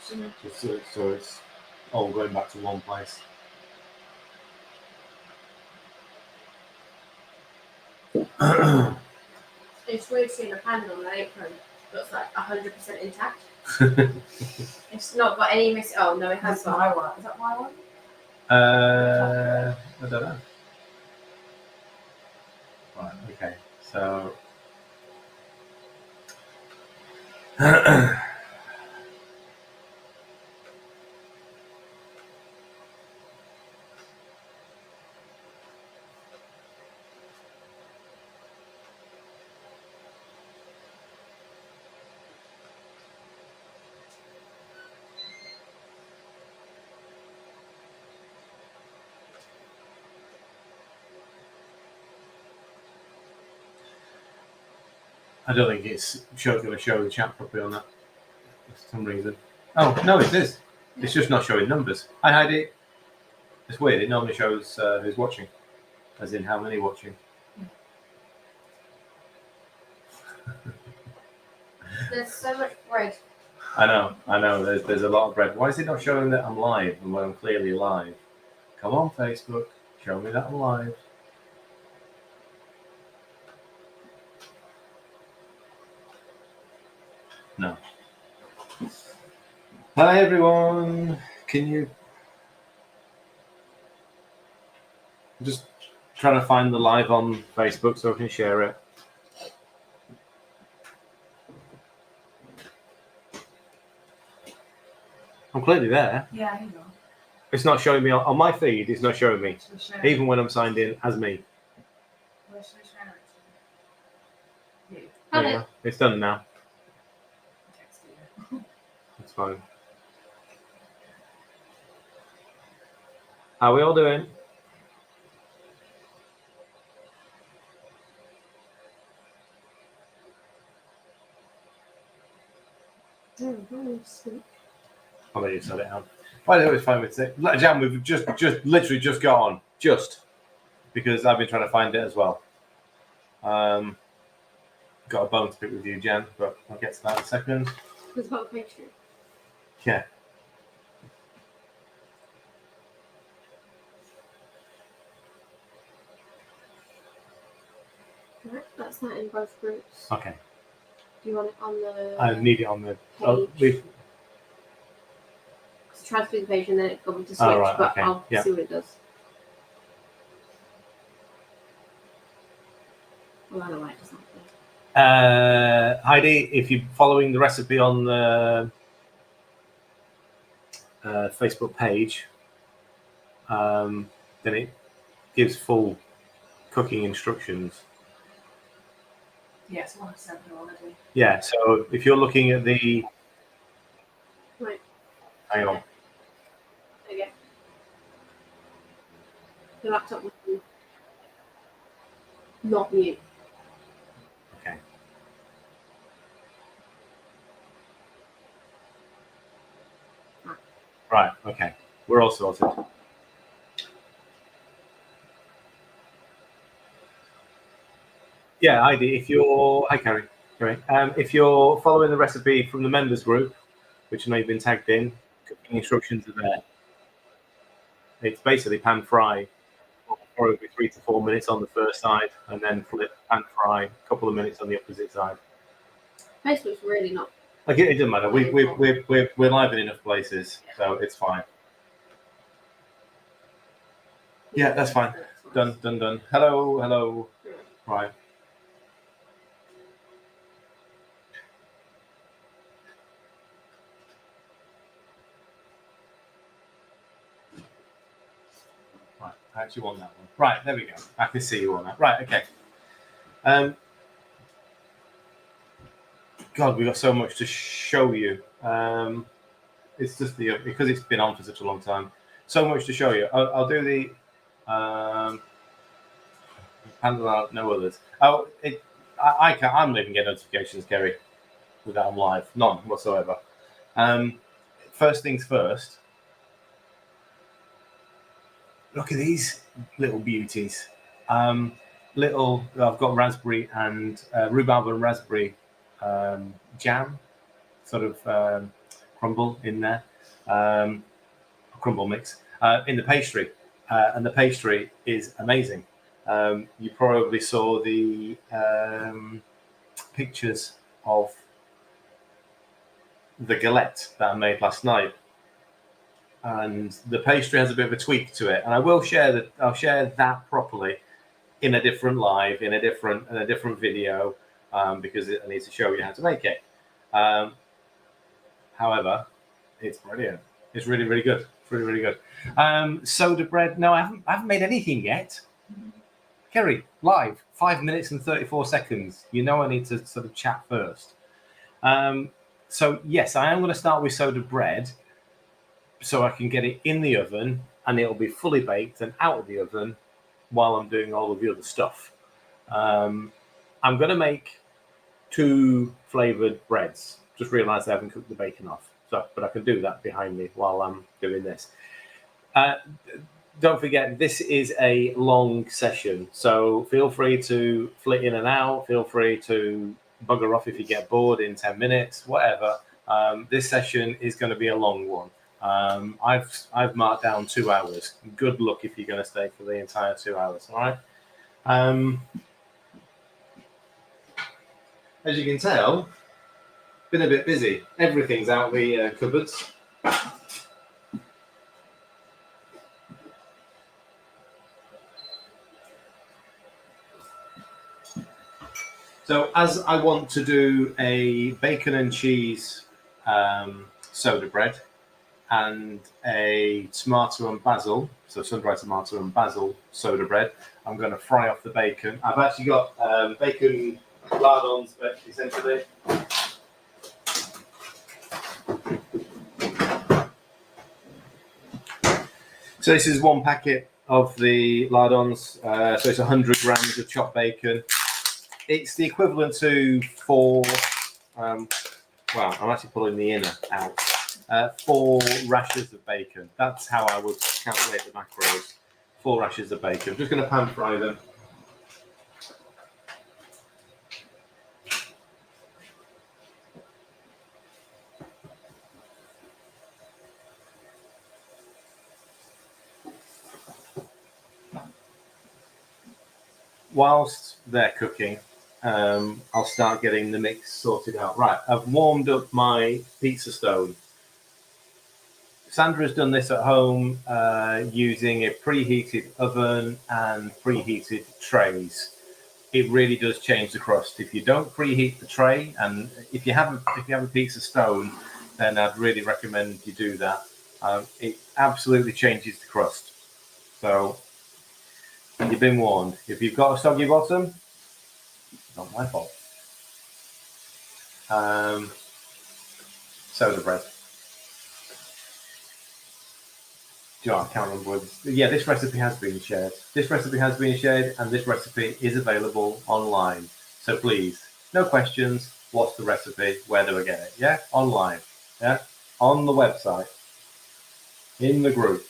so it's all going back to one place. It's weird seeing a panda on the apron that's like 100% intact. It's not got any miss. Oh no, it has got my one. Is that my one? I don't know. Right. Okay. So. I don't think it's going to show the chat properly on that for some reason. Oh, no, it is. It's just not showing numbers. Hi, Heidi. It's weird. It normally shows who's watching, as in how many watching. There's so much bread. I know. There's a lot of bread. Why is it not showing that I'm live when I'm clearly live? Come on, Facebook. Show me that I'm live. No. Hi, everyone. Can you... I'm just trying to find the live on Facebook so I can share it. I'm clearly there. Yeah, you know. It's not showing me on my feed. It's not showing me, even when I'm signed in as me. There you go. It's done now. It's fine. How are we all doing? I'll let you sort it out. By the way, it's fine with it. Jam, we've just literally just got on. Just because I've been trying to find it as well. Got a bone to pick with you, Jan, but I'll get to that in a second. With what picture? Yeah. Right, that's that in both groups. Okay. Do you want it on the? I need it on the page. Try to do the page and then it got me to switch, right, but okay. I'll see what it does. Well, I don't know why it does that. Heidi, if you're following the recipe on the Facebook page, then it gives full cooking instructions. Yes, I sent her already. Yeah, so if you're looking at the... Right. Hang on. There you go. The laptop will not mute. Okay. Right, okay. We're all sorted. Yeah, Heidi, if you're... Hi, Carrie. If you're following the recipe from the members group, which I know you've been tagged in, cooking instructions are there. It's basically pan fry, probably 3 to 4 minutes on the first side, and then flip, pan fry, a couple of minutes on the opposite side. Facebook's really not. Like it doesn't matter. We're live in enough places, so it's fine. Yeah, that's fine. Done. Hello. Right. Right, I actually want that one. Right, there we go. I can see you on that. Right, okay. God, we've got so much to show you. It's just because it's been on for such a long time. So much to show you. I'll do the Panda, no others. Oh, I'm not even getting notifications, Kerry, with that I'm live. None whatsoever. First things first. Look at these little beauties. I've got raspberry and rhubarb and raspberry jam, sort of crumble in there, crumble mix in the pastry, and the pastry is amazing. You probably saw the pictures of the galette that I made last night, and the pastry has a bit of a tweak to it, and I will share that. I'll share that properly in a different live, in a different video, because I need to show you how to make it. However, it's brilliant. It's really, really good. It's really, really good. Soda bread. No, I haven't made anything yet. Kerry, live, 5 minutes and 34 seconds. You know I need to sort of chat first. So yes, I am going to start with soda bread, so I can get it in the oven and it'll be fully baked and out of the oven while I'm doing all of the other stuff. I'm going to make 2 flavored breads. Just realised I haven't cooked the bacon off, but I can do that behind me while I'm doing this. Don't forget, this is a long session, so feel free to flit in and out. Feel free to bugger off if you get bored in 10 minutes, whatever. This session is going to be a long one. I've marked down 2 hours. Good luck if you're going to stay for the entire 2 hours. All right. As you can tell, been a bit busy. Everything's out the cupboards. So as I want to do a bacon and cheese soda bread and a tomato and basil, so sun-dried tomato and basil soda bread, I'm going to fry off the bacon. I've actually got bacon lardons, but essentially. So this is 1 packet of the lardons, so it's 100 grams of chopped bacon. It's the equivalent to 4, well, I'm actually pulling the inner out, 4 rashers of bacon. That's how I would calculate the macros. 4 rashers of bacon. I'm just going to pan fry them. Whilst they're cooking, I'll start getting the mix sorted out. Right, I've warmed up my pizza stone. Sandra's done this at home using a preheated oven and preheated trays. It really does change the crust. If you don't preheat the tray, and if you have a pizza stone, then I'd really recommend you do that. It absolutely changes the crust. So you've been warned. If you've got a soggy bottom, not my fault. Soda bread. Do you know, I can't remember what. Yeah, this recipe has been shared. This recipe has been shared, and this recipe is available online. So please, no questions. What's the recipe? Where do I get it? Yeah, online. Yeah, on the website, in the group,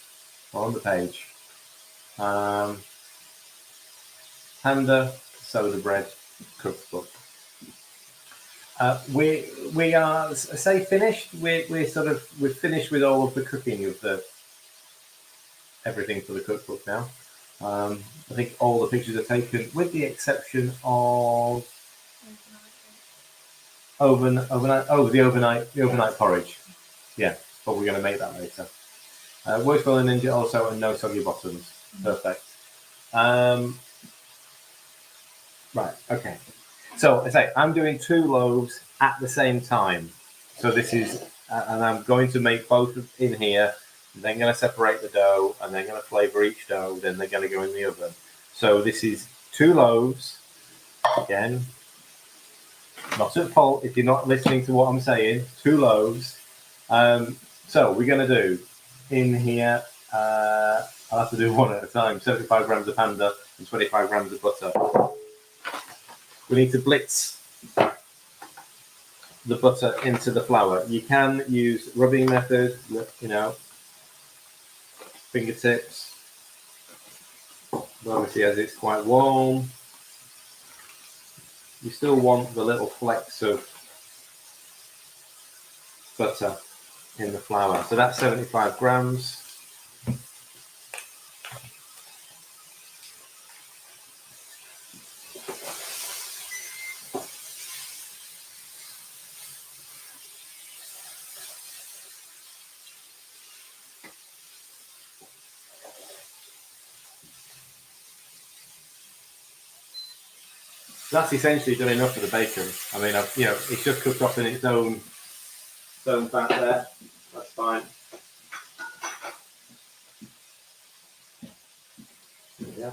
on the page. Panda soda bread cookbook. We are say finished. We're finished with all of the cooking of everything for the cookbook now. I think all the pictures are taken, with the exception of the overnight porridge. Yeah, but we're going to make that later. Works well in Ninja also, and no soggy bottoms. Perfect. Right. Okay. So I say I'm doing 2 loaves at the same time. So this is, and I'm going to make both in here. Then going to separate the dough, and then going to flavour each dough. Then they're going to go in the oven. So this is 2 loaves. Again, not at fault if you're not listening to what I'm saying. 2 loaves. So we're going to do in here. I'll have to do one at a time. 75 grams of Panda and 25 grams of butter. We need to blitz the butter into the flour. You can use rubbing method, fingertips. But obviously, as it's quite warm, you still want the little flecks of butter in the flour. So that's 75 grams. That's essentially done enough for the bacon. I mean, it's just cooked off in its own fat there. That's fine. Yeah.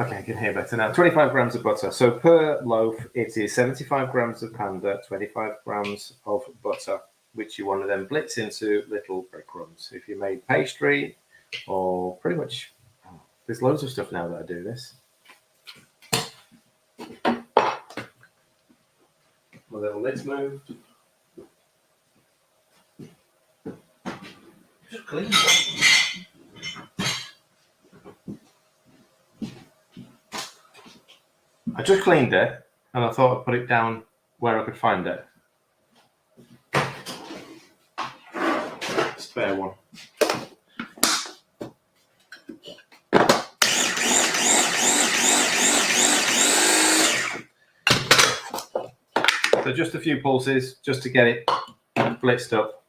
Okay, I can hear better now. 25 grams of butter. So per loaf, it is 75 grams of Panda, 25 grams of butter, which you want to then blitz into little breadcrumbs. If you made pastry, or pretty much, there's loads of stuff now that I do this. My little lid's moved. Just clean it. I just cleaned it, and I thought I'd put it down where I could find it. Spare one. So just a few pulses, just to get it blitzed up.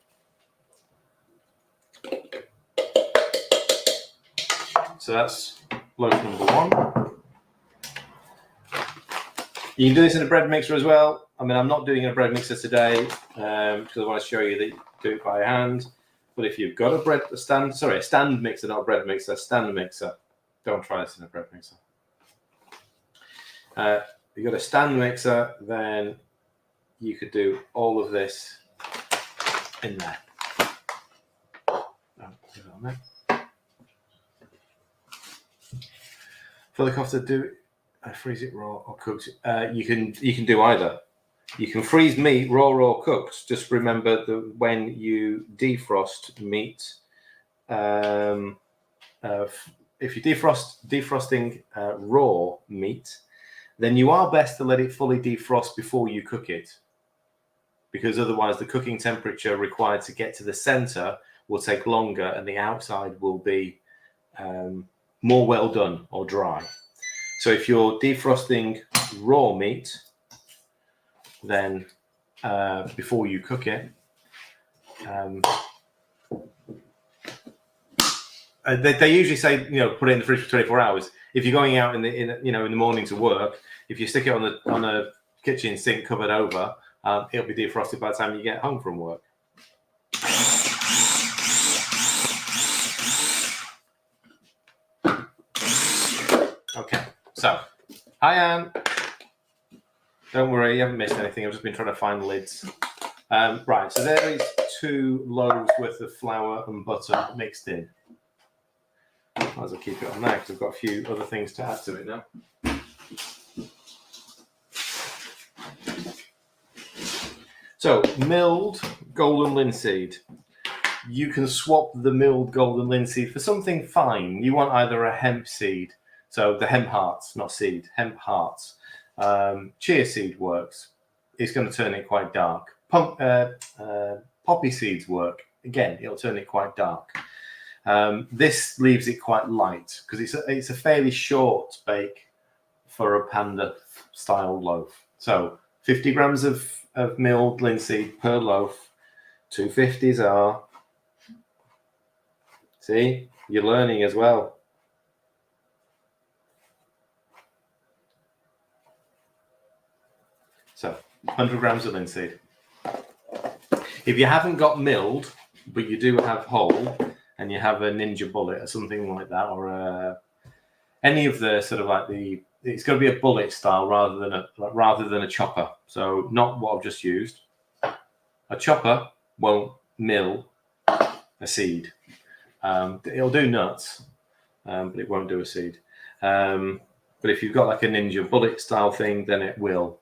So that's loaf number one. You can do this in a bread mixer as well. I mean, I'm not doing a bread mixer today because I want to show you that you do it by hand. But if you've got a stand mixer, not a bread mixer, stand mixer. Don't try this in a bread mixer. If you've got a stand mixer, then you could do all of this in there. Put it on there. For the kofta, do freeze it raw or cooked. You can do either. You can freeze meat raw or cooked. Just remember that when you defrost meat, if you're defrosting raw meat, then you are best to let it fully defrost before you cook it, because otherwise the cooking temperature required to get to the center will take longer and the outside will be more well done or dry. So if you're defrosting raw meat, then before you cook it, they usually say, put it in the fridge for 24 hours. If you're going out in the morning to work, if you stick it on a kitchen sink covered over, it'll be defrosted by the time you get home from work. Okay, so hi Anne. Don't worry, you haven't missed anything. I've just been trying to find lids. Right, so there is 2 loaves worth of flour and butter mixed in. Might as well keep it on there because I've got a few other things to add to it now. So, milled golden linseed. You can swap the milled golden linseed for something fine. You want either a hemp seed, so the hemp hearts, not seed, hemp hearts. Chia seed works. It's going to turn it quite dark. Poppy seeds work. Again, it'll turn it quite dark. This leaves it quite light because it's a fairly short bake for a Panda style loaf. So 50 grams of milled linseed per loaf. 250s are. See, you're learning as well. So 100 grams of linseed. If you haven't got milled, but you do have whole, and you have a Ninja bullet or something like that, or any of the sort of like it's got to be a bullet style rather than a chopper. So not what I've just used. A chopper won't mill a seed. It'll do nuts, but it won't do a seed. But if you've got like a Ninja bullet style thing, then it will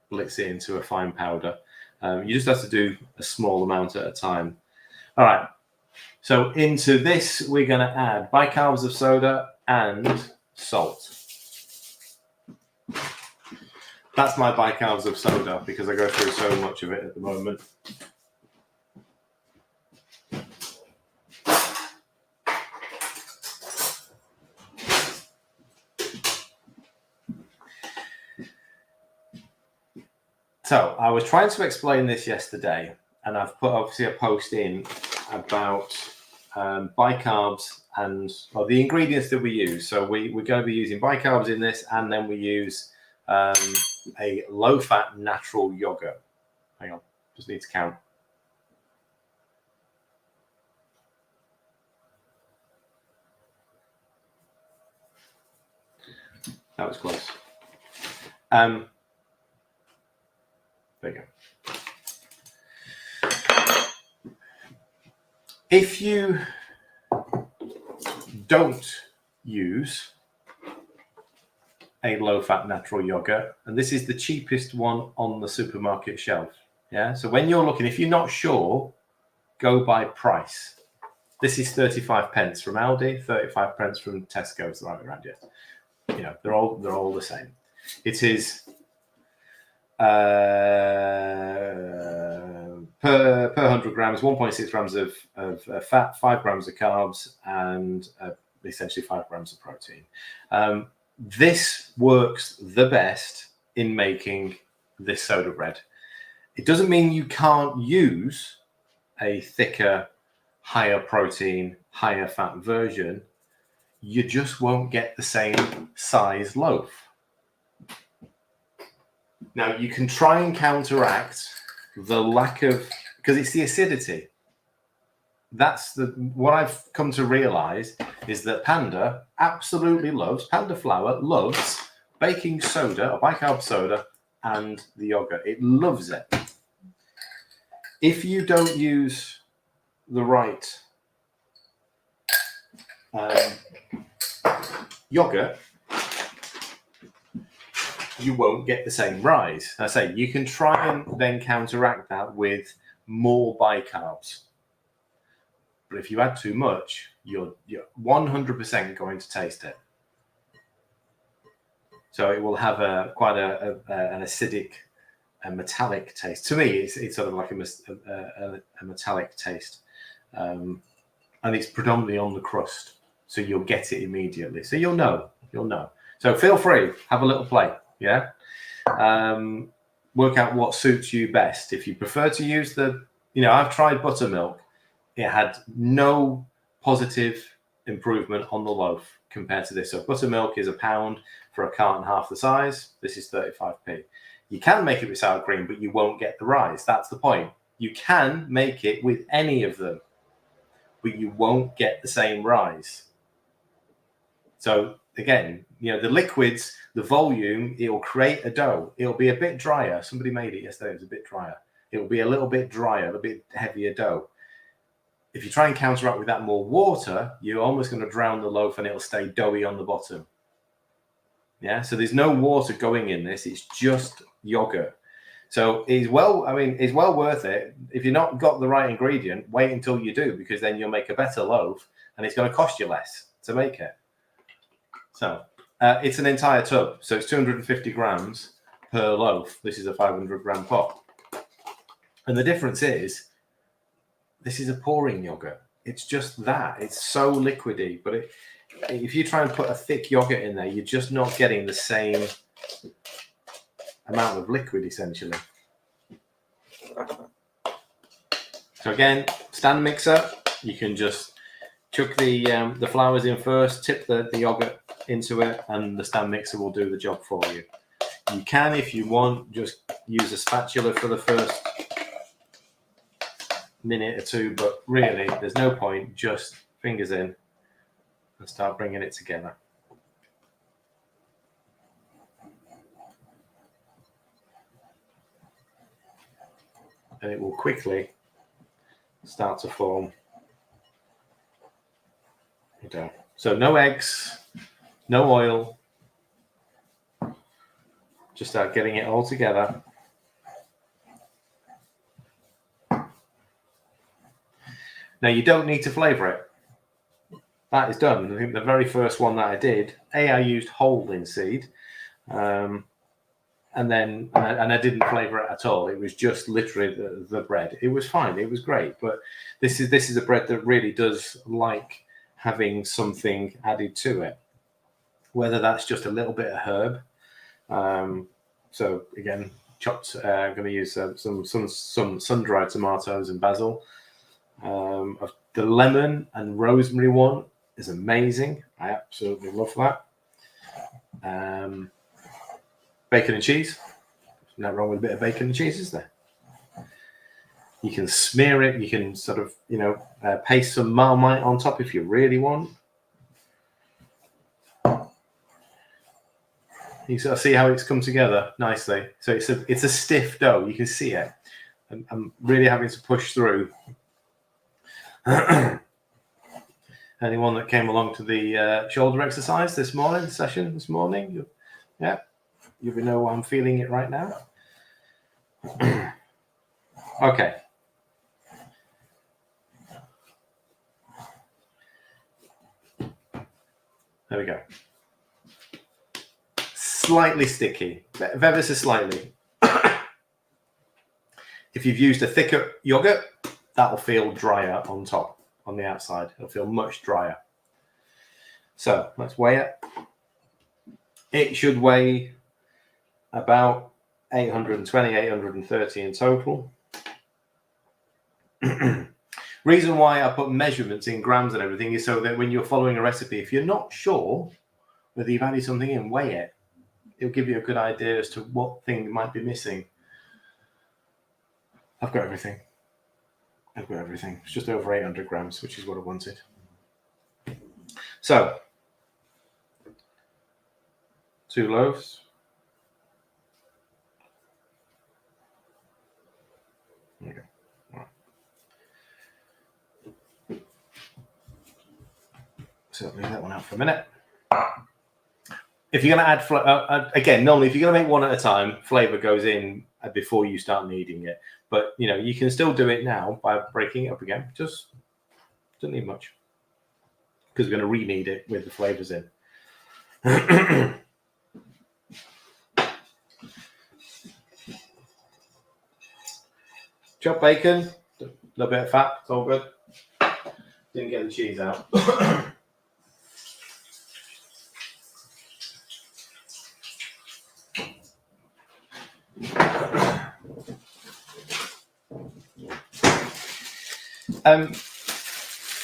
blitz it into a fine powder. You just have to do a small amount at a time. All right. So into this, we're going to add bicarbs of soda and salt. That's my bicarbs of soda because I go through so much of it at the moment. So I was trying to explain this yesterday, and I've put obviously a post in about bicarbs and the ingredients that we use. So we're going to be using bicarbs in this, and then we use a low-fat natural yogurt. Hang on, just need to count. That was close. There you go. If you don't use a low-fat natural yogurt, and this is the cheapest one on the supermarket shelf, yeah? So when you're looking, if you're not sure, go by price. This is 35 pence from Aldi, 35 pence from Tesco's, right around here. You know, they're all the same. It is per 100 grams, 1.6 grams of fat, 5 grams of carbs, and essentially 5 grams of protein. This works the best in making this soda bread. It doesn't mean you can't use a thicker, higher protein, higher fat version. You just won't get the same size loaf. Now, you can try and counteract the lack of, because it's the acidity. That's what I've come to realize is that Panda absolutely loves, Panda flour loves baking soda, or bicarb soda, and the yogurt. It loves it. If you don't use the right yogurt, you won't get the same rise. I say you can try and then counteract that with more bicarbs. But if you add too much, you're 100% going to taste it. So it will have quite an acidic, a metallic taste. To me, it's sort of like a metallic taste, and it's predominantly on the crust, so you'll get it immediately. So you'll know. So feel free, have a little play. Yeah, work out what suits you best. If you prefer to use I've tried buttermilk. It had no positive improvement on the loaf compared to this. So buttermilk is £1 for a carton half the size. This is 35p. You can make it with sour cream, but you won't get the rise. That's the point. You can make it with any of them, but you won't get the same rise. So again, the liquids, the volume, it will create a dough. It'll be a bit drier. Somebody made it yesterday. It was a bit drier. It will be a little bit drier, a little bit heavier dough. If you try and counteract with that more water, you're almost going to drown the loaf and it'll stay doughy on the bottom. Yeah, so there's no water going in this. It's just yogurt. So it's well worth it. If you've not got the right ingredient, wait until you do, because then you'll make a better loaf and it's going to cost you less to make it. So it's an entire tub. So it's 250 grams per loaf. This is a 500 gram pot. And the difference is, this is a pouring yogurt. It's just that. It's so liquidy. But if you try and put a thick yogurt in there, you're just not getting the same amount of liquid, essentially. So again, stand mixer. You can just chuck the flours in first, tip the yogurt into it, and the stand mixer will do the job for you. You can, if you want, just use a spatula for the first minute or two, but really there's no point. Just fingers in and start bringing it together. And it will quickly start to form a dough. So no eggs, no oil, just start getting it all together. Now, you don't need to flavour it. That is done. I think the very first one that I did, I used whole linseed. and I didn't flavor it at all. It was just literally the bread. It was fine. It was great. But this is a bread that really does like having something added to it, whether that's just a little bit of herb. So again, chopped. I'm going to use some sun-dried tomatoes and basil. The lemon and rosemary one is amazing. I absolutely love that. Bacon and cheese. Nothing wrong with a bit of bacon and cheese, is there? You can smear it. You can sort of, paste some Marmite on top if you really want. You sort of see how it's come together nicely. So it's a stiff dough. You can see it. I'm really having to push through. Anyone that came along to the shoulder exercise this morning, you know I'm feeling it right now. Okay. There we go. Slightly sticky, ever so slightly. If you've used a thicker yogurt, that'll feel drier on top, on the outside. It'll feel much drier. So let's weigh it. It should weigh about 820, 830 in total. Reason why I put measurements in grams and everything is so that when you're following a recipe, if you're not sure whether you've added something in, weigh it. It'll give you a good idea as to what thing might be missing. I've got everything. It's just over 800 grams, which is what I wanted. So, 2 loaves. There you go. All right. So leave that one out for a minute. If you're going to add, again, normally if you're going to make one at a time, flavor goes in before you start kneading it. But, you can still do it now by breaking it up again. Just don't need much. Because we're going to re-knead it with the flavors in. Chopped bacon, a little bit of fat, it's all good. Didn't get the cheese out.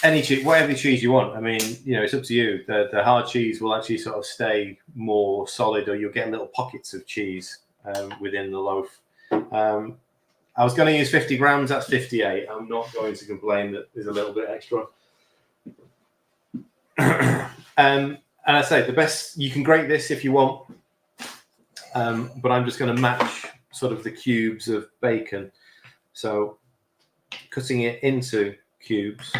Any cheese, whatever cheese you want. I mean, it's up to you. The hard cheese will actually sort of stay more solid, or you'll get little pockets of cheese within the loaf. I was going to use 50 grams. That's 58. I'm not going to complain that there's a little bit extra. And I say the best, you can grate this if you want, but I'm just going to match sort of the cubes of bacon. So cutting it into cubes.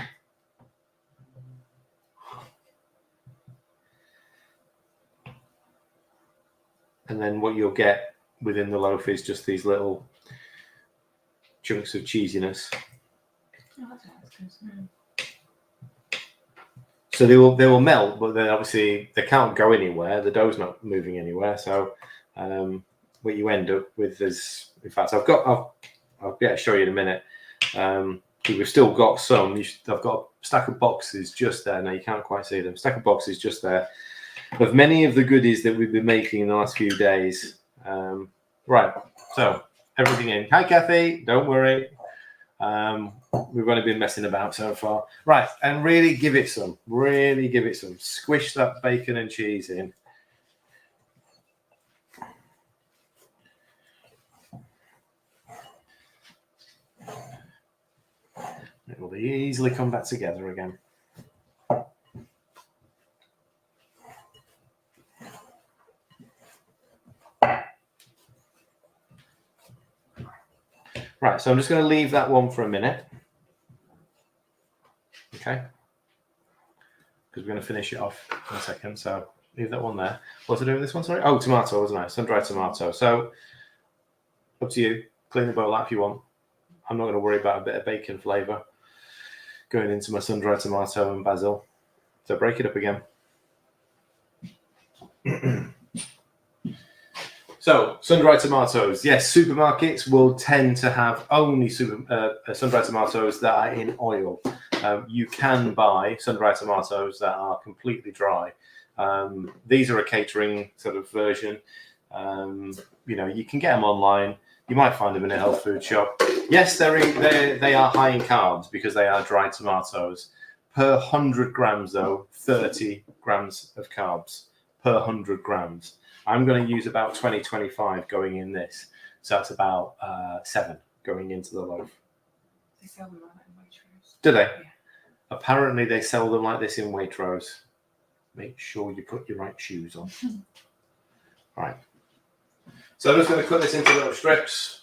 And then what you'll get within the loaf is just these little chunks of cheesiness. So they will melt, but then obviously they can't go anywhere. The dough's not moving anywhere. So what you end up with is, in fact, I'll be able to show you in a minute. We've still got some. I've got a stack of boxes just there. Now you can't quite see them. Stack of boxes just there of many of the goodies that we've been making in the last few days. Right. So everything in. Hi, Kathy. Don't worry. We've only been messing about so far. Right. And really give it some. Squish that bacon and cheese in. It will easily come back together again. Right, so I'm just going to leave that one for a minute. Okay. Because we're going to finish it off in a second. So leave that one there. What's I doing with this one? Sorry. Oh, tomato, wasn't I? Sun-dried tomato. So up to you. Clean the bowl out if you want. I'm not going to worry about a bit of bacon flavour going into my sun-dried tomato and basil. So break it up again. So, sun-dried tomatoes. Yes, supermarkets will tend to have only sun-dried tomatoes that are in oil. You can buy sun-dried tomatoes that are completely dry. These are a catering sort of version. You can get them online. You might find them in a health food shop. Yes, they are high in carbs because they are dried tomatoes. Per 100 grams, though, 30 grams of carbs per 100 grams. I'm going to use about 20-25 going in this. So that's about 7 going into the loaf. They sell them like that in Waitrose. Do they? Yeah. Apparently they sell them like this in Waitrose. Make sure you put your right shoes on. All right. So I'm just going to cut this into little strips.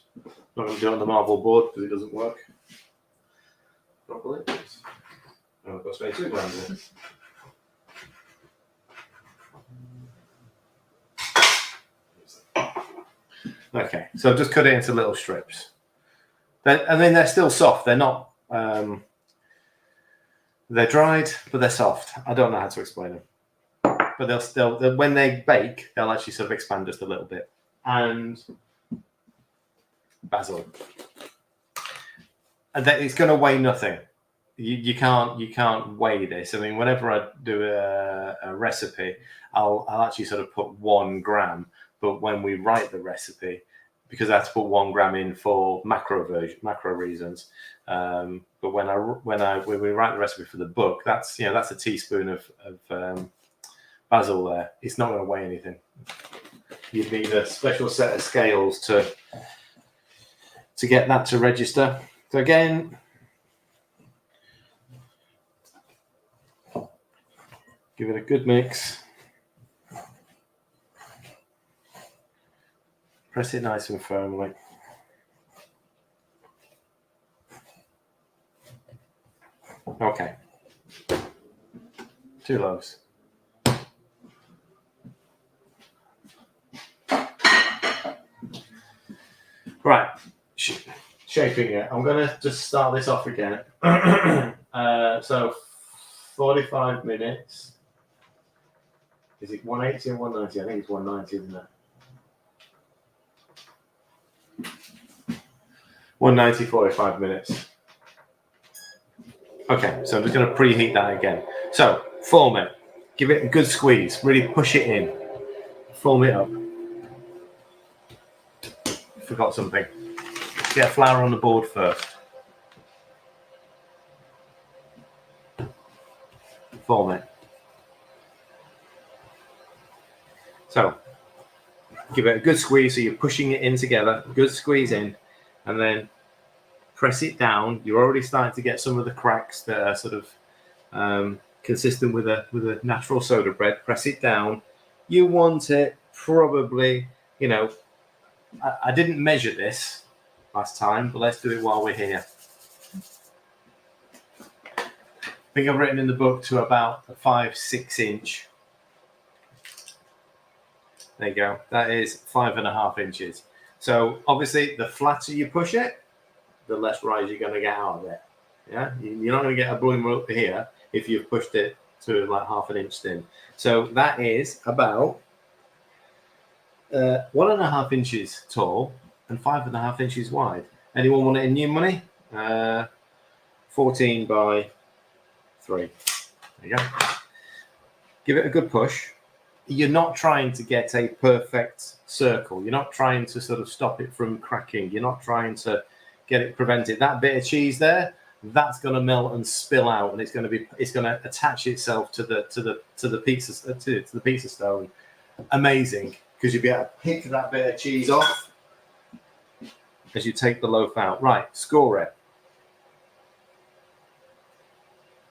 Not going to do it on the marble board because it doesn't work properly. Oh, I've got to spend 2 grams in. Okay, so I've just cut it into little strips. They're still soft. They're not. They're dried, but they're soft. I don't know how to explain them. But they'll when they bake, they'll actually sort of expand just a little bit. And basil. And it's going to weigh nothing. You can't weigh this. I mean, whenever I do a recipe, I'll actually sort of put 1 gram. But when we write the recipe, because I have to put 1 gram in for macro reasons. But when we write the recipe for the book, that's a teaspoon of basil there. It's not going to weigh anything. You'd need a special set of scales to get that to register. So again, give it a good mix. Press it nice and firmly. Okay. 2 loaves. Right. Shaping it. I'm going to just start this off again. So 45 minutes. Is it 180 or 190? I think it's 190, isn't it? 190, 45 minutes. Okay, so I'm just going to preheat that again. So, form it. Give it a good squeeze. Really push it in. Form it up. Forgot something. Get flour on the board first. Form it. So, give it a good squeeze so you're pushing it in together. Good squeeze in. And then press it down. You're already starting to get some of the cracks that are sort of consistent with a natural soda bread. Press it down. You want it probably, I didn't measure this last time, but let's do it while we're here. I think I've written in the book to about a 5-6 inch. There you go. That is 5.5 inches. So obviously, the flatter you push it, the less rise you're going to get out of it. Yeah, you're not going to get a bloom up here if you've pushed it to like 1/2 inch thin. So that is about 1.5 inches tall and 5.5 inches wide. Anyone want it in new money? 14 by 3. There you go. Give it a good push. You're not trying to get a perfect circle. You're not trying to sort of stop it from cracking. You're not trying to prevent it. That bit of cheese there, that's going to melt and spill out, and it's going to attach itself to the pizza stone. Amazing, because you'll be able to pick that bit of cheese off as you take the loaf out. Right, score it.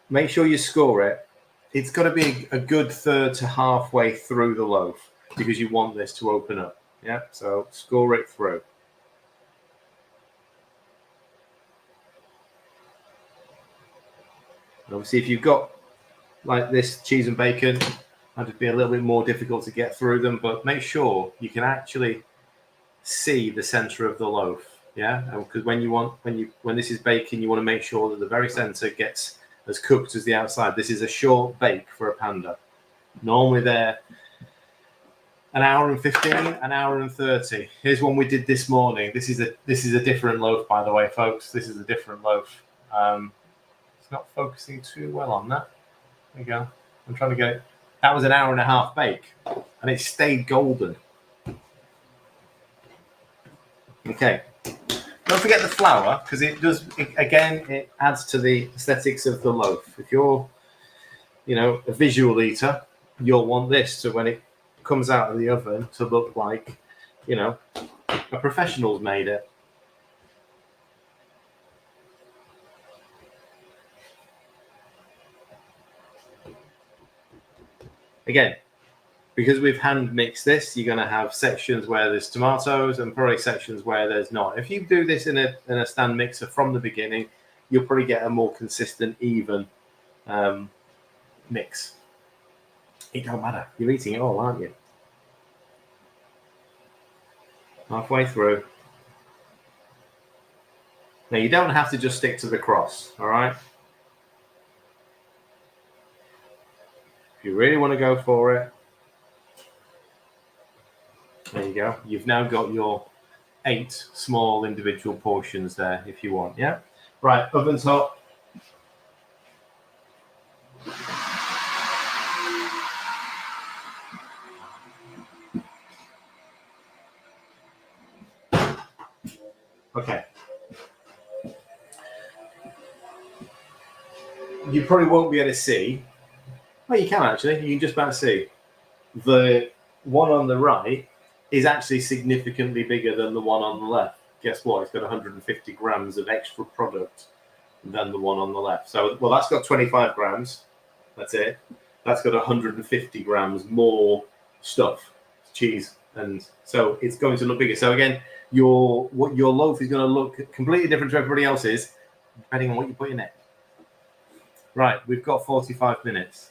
Make sure you score it. It's got to be a good 1/3 to halfway through the loaf because you want this to open up. Yeah, so score it through. And obviously, if you've got like this cheese and bacon, it'd be a little bit more difficult to get through them. But make sure you can actually see the center of the loaf. Yeah, because when this is baking, you want to make sure that the very center gets as cooked as the outside. This is a short bake for a panda. Normally they're an hour and 15, an hour and 30. Here's one we did this morning. This is a different loaf, by the way, folks. This is a different loaf. It's not focusing too well on that. There you go. I'm trying to get it. That was an hour and a half bake, and it stayed golden. Okay. Don't forget the flour, because it adds to the aesthetics of the loaf. If you're, a visual eater, you'll want this to, when it comes out of the oven, to look like, a professional's made it. Again, because we've hand mixed this, you're going to have sections where there's tomatoes and probably sections where there's not. If you do this in a stand mixer from the beginning, you'll probably get a more consistent, even mix. It don't matter. You're eating it all, aren't you? Halfway through. Now, you don't have to just stick to the cross, all right? If you really want to go for it, there you go. You've now got your 8 small individual portions there if you want, yeah? Right, oven's hot. Okay. You probably won't be able to see. Well, you can actually. You can just about see. The one on the right is actually significantly bigger than the one on the left. Guess what? It's got 150 grams of extra product than the one on the left. So, well, that's got 25 grams. That's it. That's got 150 grams more stuff, cheese, and so it's going to look bigger. So again, your loaf is going to look completely different to everybody else's, depending on what you put in it. Right, we've got 45 minutes.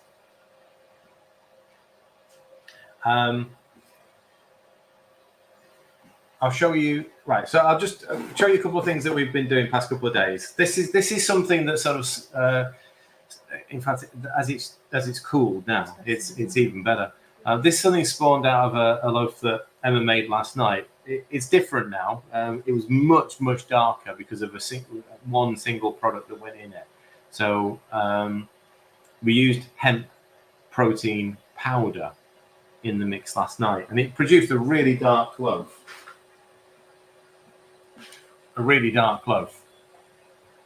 I'll show you. Right, so I'll just show you a couple of things that we've been doing past couple of days. This is something that sort of, in fact, as it's cooled now, it's even better. This something spawned out of a loaf that Emma made last night. It's different now. It was much darker because of one single product that went in it. So we used hemp protein powder in the mix last night, and it produced a really dark loaf. A really dark loaf.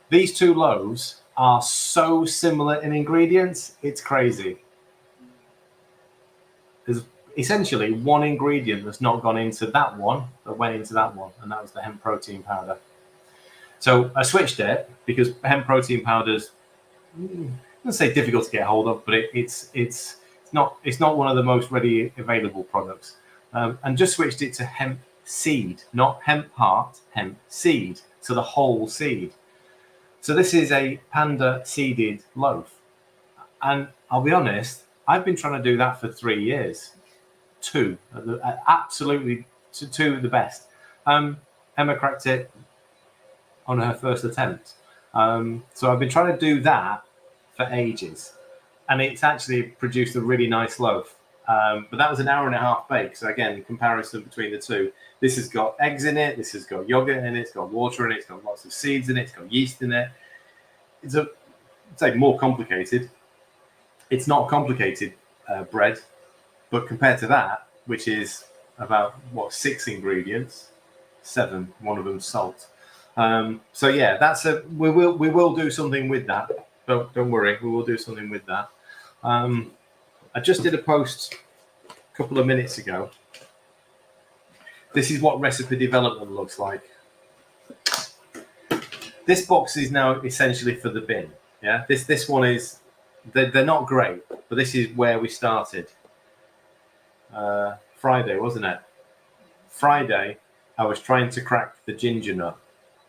These two loaves are so similar in ingredients, it's crazy. There's essentially one ingredient that's not gone into that one that went into that one, and that was the hemp protein powder. So I switched it because hemp protein powder's, I don't say difficult to get hold of, but it's not one of the most ready available products, and just switched it to hemp seed, not hemp heart, hemp seed, so the whole seed. So this is a Panda seeded loaf, and I'll be honest, I've been trying to do that for 3 years. Two, absolutely two the best. Emma cracked it on her first attempt, so I've been trying to do that for ages, and it's actually produced a really nice loaf. But that was an hour and a half bake. So again, comparison between the two. This has got eggs in it. This has got yogurt in it. It's got water in it. It's got lots of seeds in it. It's got yeast in it. It's I'd say more complicated. It's not complicated bread, but compared to that, which is about 6 ingredients, 7. One of them salt. So yeah, we will do something with that. Don't worry, we will do something with that. I just did a post a couple of minutes ago. This is what recipe development looks like. This box is now essentially for the bin. Yeah, this one is, they're not great, but this is where we started. Friday, wasn't it? Friday, I was trying to crack the ginger nut.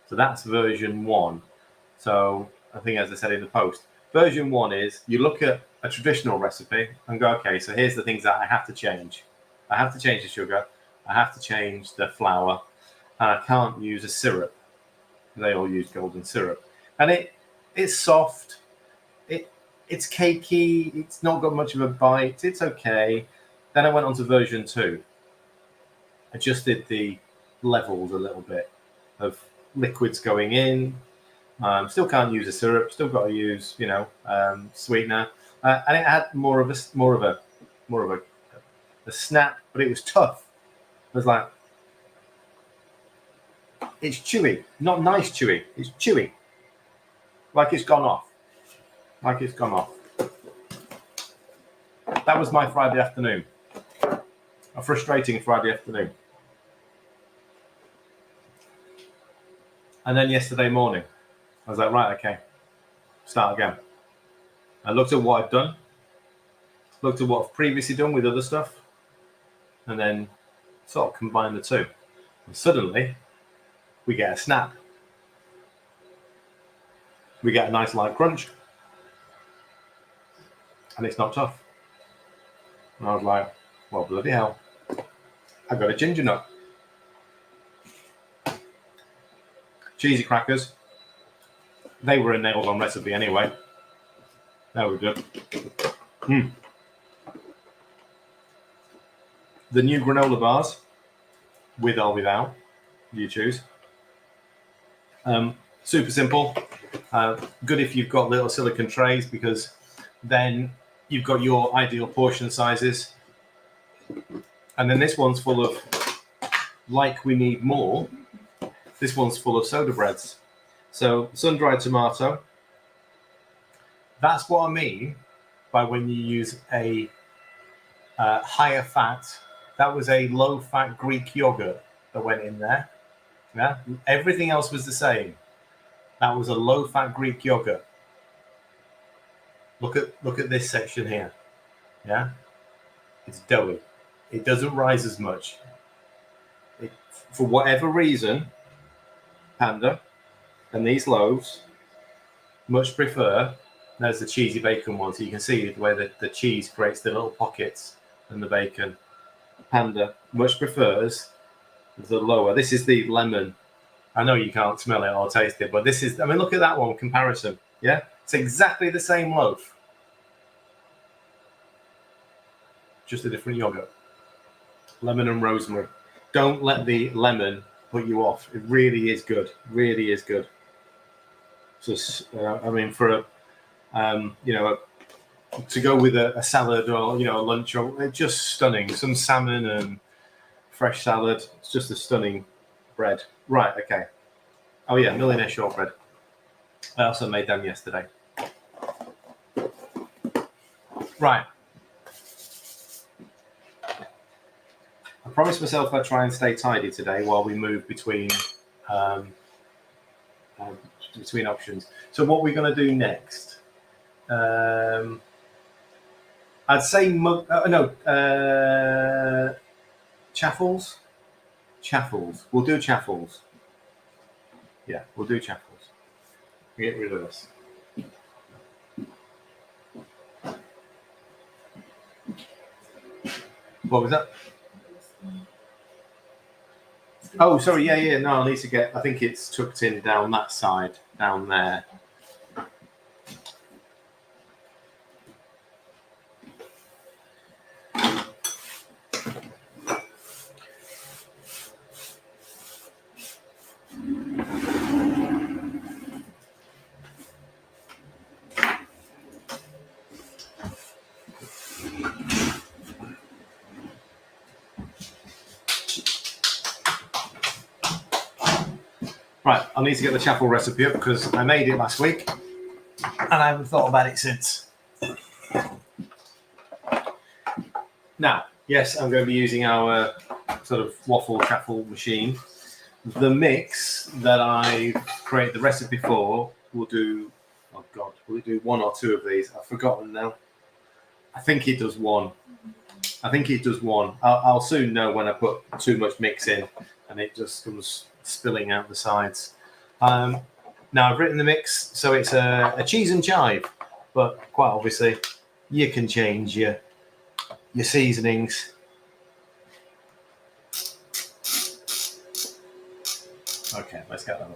So that's version 1. So I think, as I said in the post, version 1 is you look at a traditional recipe and go, okay, so here's the things that I have to change. I have to change the sugar. I have to change the flour. And I can't use a syrup. They all use golden syrup. And it's soft. It's cakey. It's not got much of a bite. It's okay. Then I went on to version 2. adjusted the levels a little bit of liquids going in. Still can't use a syrup. Still got to use, sweetener. And it had more of a snap, but it was tough. It was like, it's chewy, not nice chewy. It's chewy, like it's gone off. That was my Friday afternoon. A frustrating Friday afternoon. And then yesterday morning, I was like, right, okay, start again. I looked at what I'd done, looked at what I've previously done with other stuff, and then sort of combined the two. And suddenly, we get a snap. We get a nice light crunch. And it's not tough. And I was like, well, bloody hell. I got a ginger nut. Cheesy crackers. They were a nailed-on recipe anyway. They were good. The new granola bars, with or without, you choose. Super simple. Good if you've got little silicone trays, because then you've got your ideal portion sizes. And then this one's full of, like we need more, this one's full of soda breads. So sun-dried tomato. That's what I mean by when you use a higher fat. That was a low-fat Greek yogurt that went in there. Yeah, everything else was the same. That was a low-fat Greek yogurt. Look at this section here. Yeah, it's doughy. It doesn't rise as much. For whatever reason, Panda and these loaves much prefer. There's the cheesy bacon one, so you can see the way that the cheese creates the little pockets and the bacon. Panda much prefers the lower. This is the lemon. I know you can't smell it or taste it, but this is, I mean, look at that one comparison. Yeah, it's exactly the same loaf, just a different yogurt. Lemon and rosemary. Don't let the lemon put you off. It really is good. Really is good. So, I mean, for to go with a salad or a lunch, or it's just stunning. Some salmon and fresh salad. It's just a stunning bread. Right. Okay. Oh yeah, millionaire shortbread. I also made them yesterday. Right. I promised myself I'd try and stay tidy today while we move between options. So what we're going to do next? I'd say Chaffles. Chaffles. We'll do Chaffles. Yeah, we'll do Chaffles. Get rid of this. What was that? Oh, sorry. Yeah. No, I need to get. I think it's tucked in down that side, down there. Right, I need to get the chaffle recipe up because I made it last week and I haven't thought about it since. Now, yes, I'm going to be using our sort of waffle chaffle machine. The mix that I create the recipe for will do, oh God, will it do one or two of these? I've forgotten now. I think it does one. I'll soon know when I put too much mix in and it just comes spilling out the sides. Now I've written the mix, so it's a cheese and chive, but quite obviously you can change your seasonings. Okay, let's get that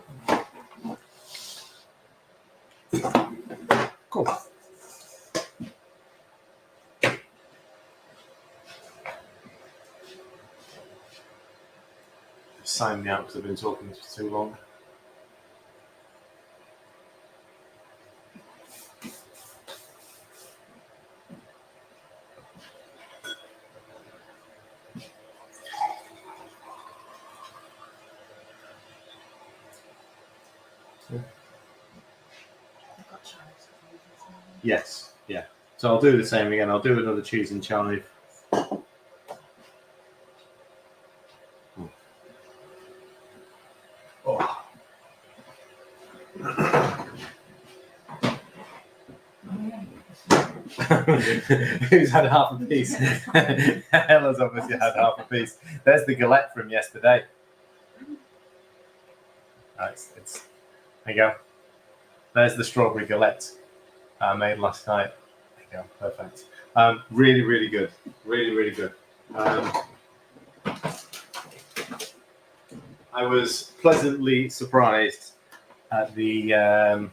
up. Cool. sign me out because I've been talking for too long. I've got chives. Yes, yeah. So I'll do the same again. I'll do another cheese and chive. Oh. Who's had half a piece? Ella's obviously had half a piece. There's the galette from yesterday. It's there you go. There's the strawberry galette I made last night. There you go, perfect. Really, really good. Really, really good. I was pleasantly surprised at the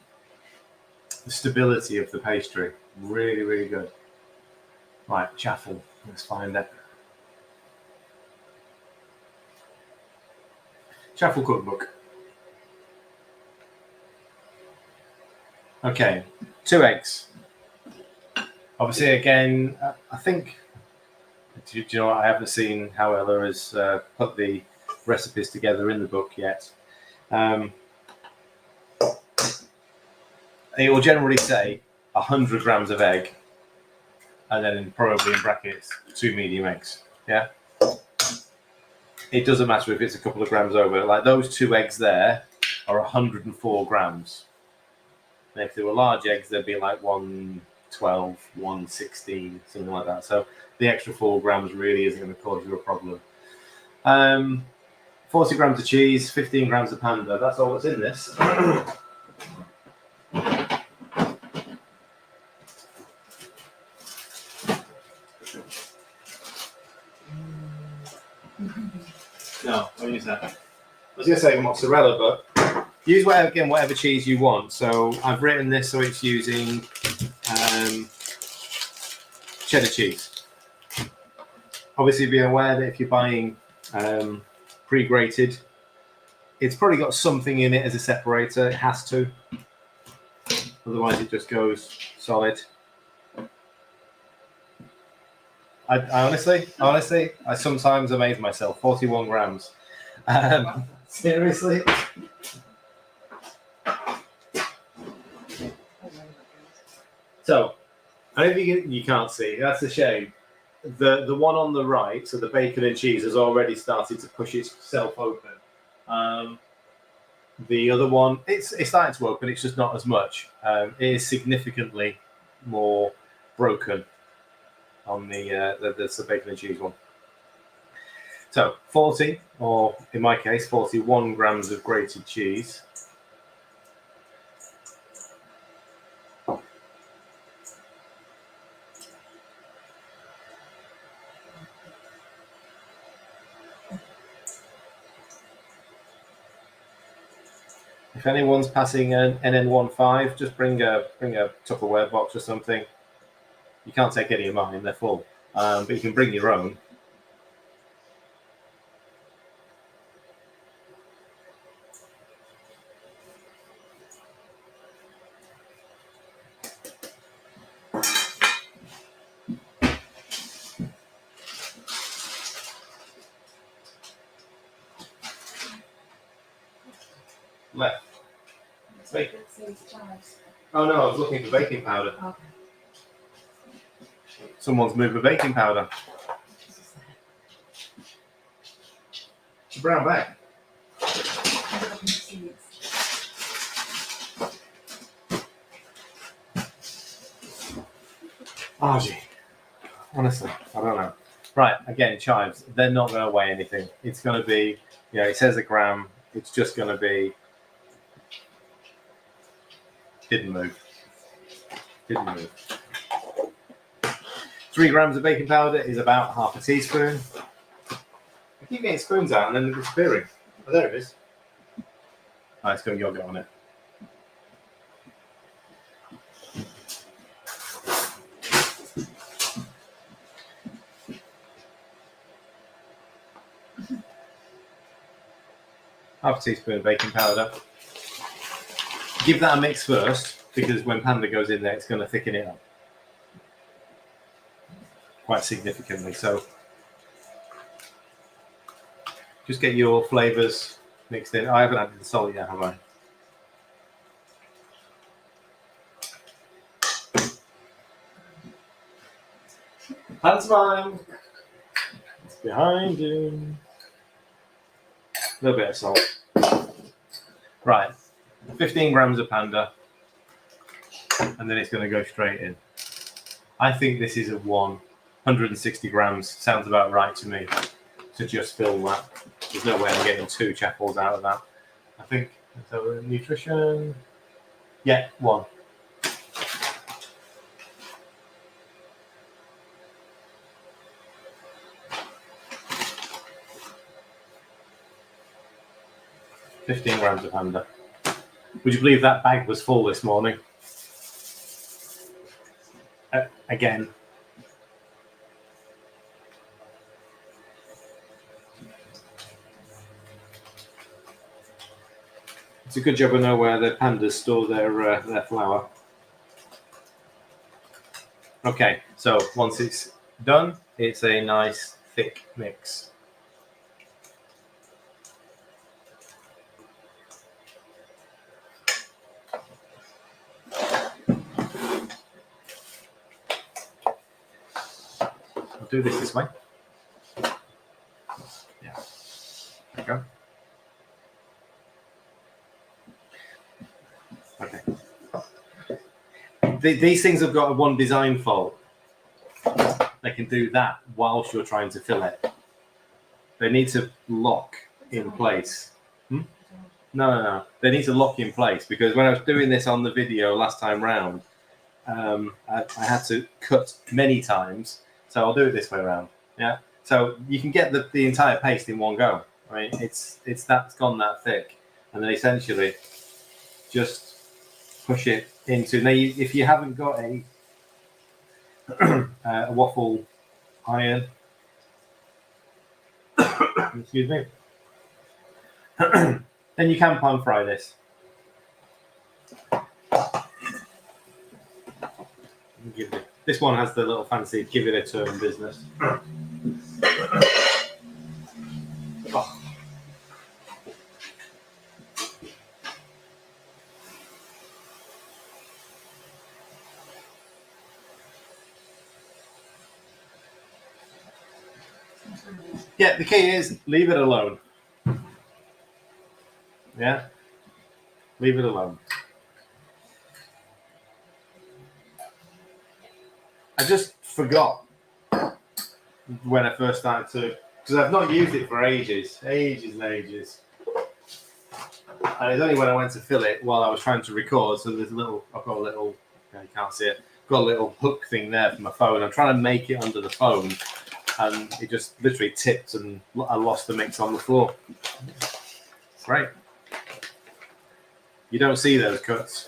stability of the pastry. Really, really good. Right, Chaffle. Let's find it. Chaffle cookbook. Okay, 2 eggs. Obviously, again, I think. Do you know what? I haven't seen how Ella has put the recipes together in the book yet. It will generally say 100 grams of egg, and then probably in brackets 2 medium eggs. Yeah. It doesn't matter if it's a couple of grams over. Like those 2 eggs there are 104 grams. And if they were large eggs, they'd be like 112, 116, something like that. So the extra 4 grams really isn't going to cause you a problem. 40 grams of cheese, 15 grams of Panda. That's all that's in this. No, what use that? I was going to say mozzarella, but use whatever cheese you want. So I've written this so it's using cheddar cheese. Obviously, be aware that if you're buying pre-grated, it's probably got something in it as a separator. It has to. Otherwise, it just goes solid. I honestly, I sometimes amaze myself. 41 grams. Seriously? So, I don't think you can't see. That's a shame. The one on the right, so the bacon and cheese, has already started to push itself open. The other one, it's starting to open. It's just not as much. It is significantly more broken on the bacon and cheese one. So 40, or in my case, 41 grams of grated cheese. If anyone's passing an NN15, just bring a Tupperware box or something. You can't take any of mine; they're full. But you can bring your own. Left. Bacon. Oh no, I was looking for baking powder. Okay. Someone's moved the baking powder. It's a brown bag. Oh gee. Honestly, I don't know. Right, again, chives. They're not going to weigh anything. It's going to be, it says a gram. It's just going to be. Didn't move. 3 grams of baking powder is about half a teaspoon. I keep getting spoons out and then they're disappearing. Oh, there it is. Oh, it's got yogurt on it. half a teaspoon of baking powder. Give that a mix first, because when Panda goes in there, it's going to thicken it up quite significantly. So just get your flavours mixed in. I haven't added the salt yet, have I? Pantomime! It's behind you. A little bit of salt. Right, 15 grams of Panda, and then it's going to go straight in. I think this is a 160 grams. Sounds about right to me to just fill that. There's no way I'm getting 2 Chaffles out of that. I think, so nutrition, yeah, 1. $15 grams of Panda. Would you believe that bag was full this morning? Again. It's a good job I know where the pandas store their flour. Okay, so once it's done, it's a nice thick mix. I'll do this way. Yeah. There we go. Okay. These things have got one design fault. They can do that whilst you're trying to fill it. They need to lock in place. No. They need to lock in place, because when I was doing this on the video last time round, I had to cut many times. So I'll do it this way around. Yeah. So you can get the entire paste in one go. Right? It's gone that thick, and then essentially just push it into. Now, if you haven't got a waffle iron, excuse me, then you can pan fry this. This one has the little fancy give it a turn business. Oh. Yeah, the key is leave it alone. Yeah, leave it alone. I just forgot when I first started to, because I've not used it for ages and ages. And it's only when I went to fill it while I was trying to record. So there's I've got a little, you can't see it, got a little hook thing there for my phone. I'm trying to make it under the phone, and it just literally tipped, and I lost the mix on the floor. Great. You don't see those cuts.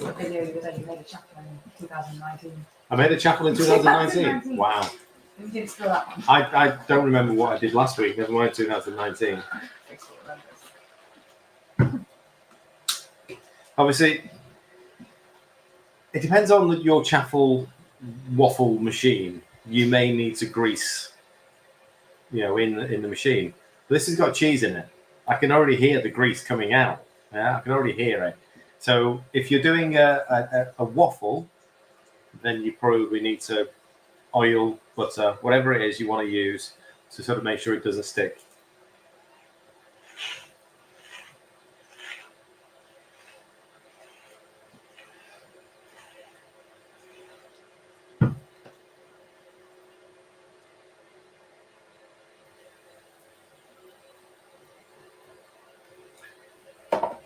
I knew you only made a chapel in 2019. I made a chapel in 2019. Wow. We didn't spill that one. I don't remember what I did last week, never mind 2019. Obviously, it depends on your Chaffle waffle machine. You may need to grease, in the machine. But this has got cheese in it. I can already hear the grease coming out. Yeah, I can already hear it. So if you're doing a waffle, then you probably need to oil, butter, whatever it is you want to use to sort of make sure it doesn't stick.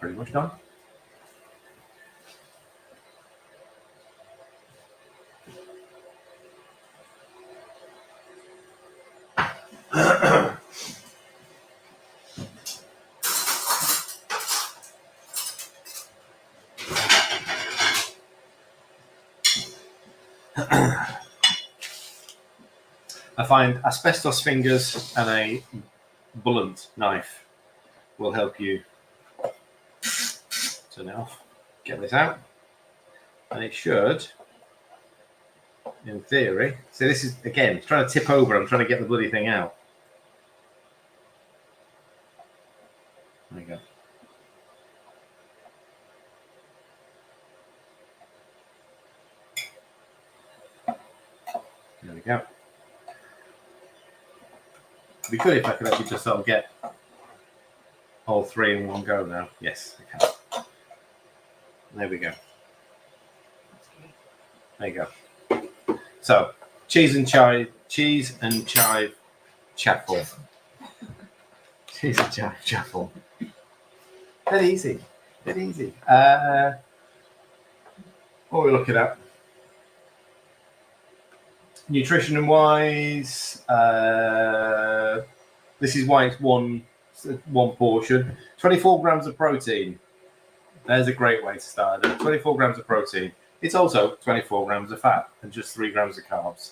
Pretty much done. I find asbestos fingers and a blunt knife will help you turn it off. Get this out. And it should, in theory, so this is, again, it's trying to tip over. I'm trying to get the bloody thing out. There you go. There we go. It'd be good if I could actually just sort of get all three in one go now. Yes, I can. There we go. There you go. So, cheese and chive chaffle. Cheese and chive chaffle. Dead easy. Dead easy. What are we looking at? Nutrition wise, this is why it's one portion. 24 grams of protein. There's a great way to start. 24 grams of protein. It's also 24 grams of fat and just 3 grams of carbs.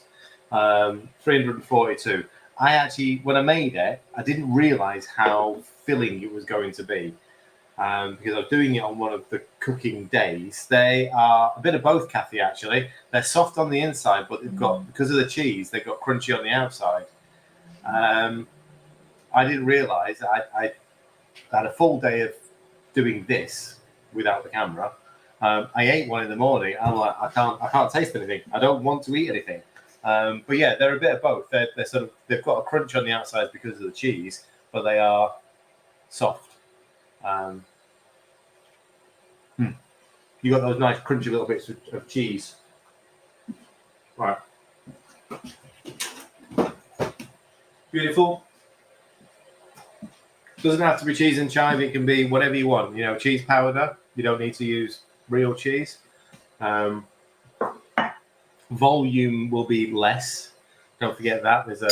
342. I actually, when I made it, I didn't realize how filling it was going to be. Because I was doing it on one of the cooking days. They are a bit of both, Kathy, actually. They're soft on the inside, but they've got, because of the cheese, they've got crunchy on the outside. I didn't realize I had a full day of doing this without the camera. I ate one in the morning. I'm like, I can't taste anything. I don't want to eat anything. But yeah, they're a bit of both. They're sort of, they've got a crunch on the outside because of the cheese, but they are soft. You got those nice crunchy little bits of cheese. Right. Beautiful. Doesn't have to be cheese and chive. It can be whatever you want. You know, cheese powder. You don't need to use real cheese. Volume will be less. Don't forget that. There's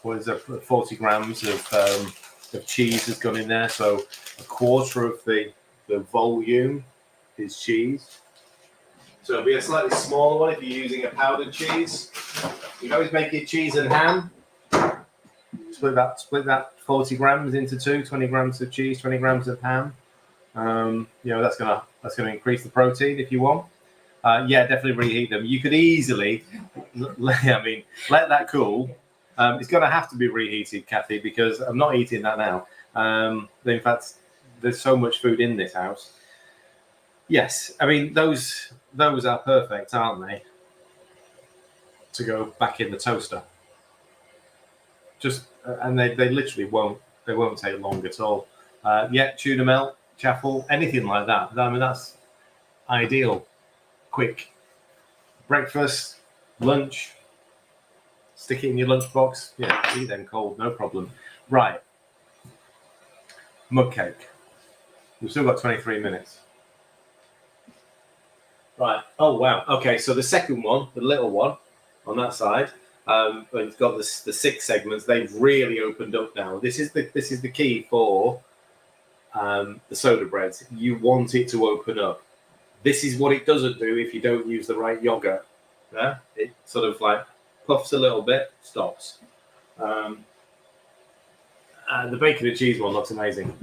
40 grams of cheese has gone in there. So a quarter of the volume is cheese. So it'll be a slightly smaller one if you're using a powdered cheese. You can always make your cheese and ham. Split that 40 grams into two, 20 grams of cheese, 20 grams of ham. You know, that's gonna increase the protein if you want. Yeah, definitely reheat them. You could easily, I mean, let that cool. It's gonna have to be reheated, Kathy, because I'm not eating that now. In fact, there's so much food in this house. Yes, I mean those are perfect, aren't they? To go back in the toaster. Just and they literally won't take long at all. Yeah, tuna melt, chaffle, anything like that. I mean that's ideal. Quick breakfast, lunch. Stick it in your lunchbox. Yeah, eat them cold, no problem. Right, mug cake. We've still got 23 minutes. Right. Oh wow. Okay. So the second one, the little one, on that side, it's got the 6 segments. They've really opened up now. This is the key for the soda breads. You want it to open up. This is what it doesn't do if you don't use the right yogurt. Yeah. It sort of like puffs a little bit, stops. The bacon and cheese one looks amazing.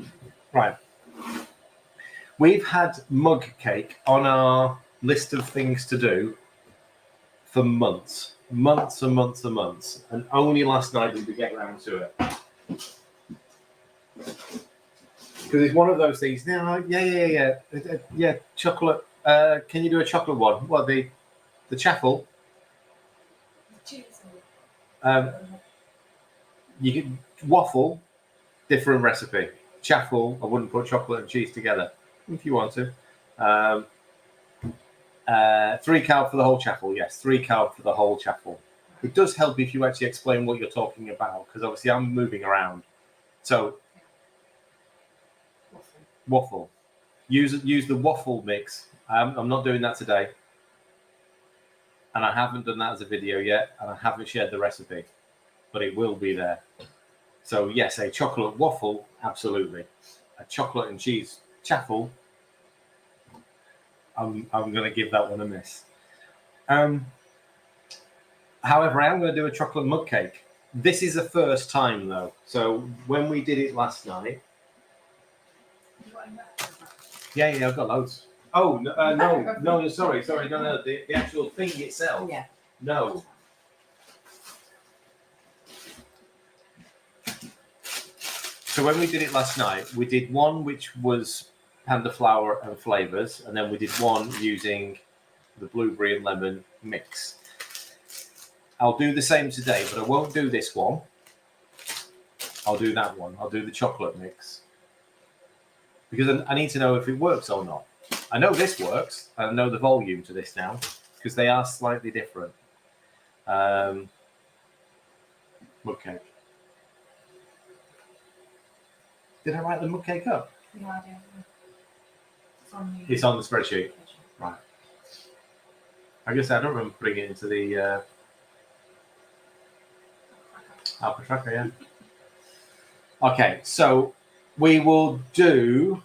Right. We've had mug cake on our list of things to do for months and months and months, and only last night did we get around to it. Because it's one of those things. No, yeah, chocolate. Can you do a chocolate one? What, the chaffle? You can waffle, different recipe. Chaffle, I wouldn't put chocolate and cheese together if you want to. 3 carb for the whole chaffle, yes, 3 carb for the whole chaffle. It does help if you actually explain what you're talking about, because obviously I'm moving around. So, waffle. Use the waffle mix. I'm not doing that today. And I haven't done that as a video yet, and I haven't shared the recipe, but it will be there. So yes, a chocolate waffle, absolutely. A chocolate and cheese chaffle, I'm going to give that one a miss. However, I am going to do a chocolate mug cake. This is the first time though. So when we did it last night, yeah, I've got loads. Oh no, sorry, no, the actual thing itself. Yeah. No. So when we did it last night, we did one which was Panda flour and flavors, and then we did one using the blueberry and lemon mix. I'll do the same today, but I won't do this one. I'll do that one. I'll do the chocolate mix. Because I need to know if it works or not. I know this works, and I know the volume to this now, because they are slightly different. Mug cake. Did I write the mug cake up? Yeah, I do. It's on the spreadsheet. Right. I guess I don't remember putting it into the Alpha Tracker, yeah. Okay, so we will do.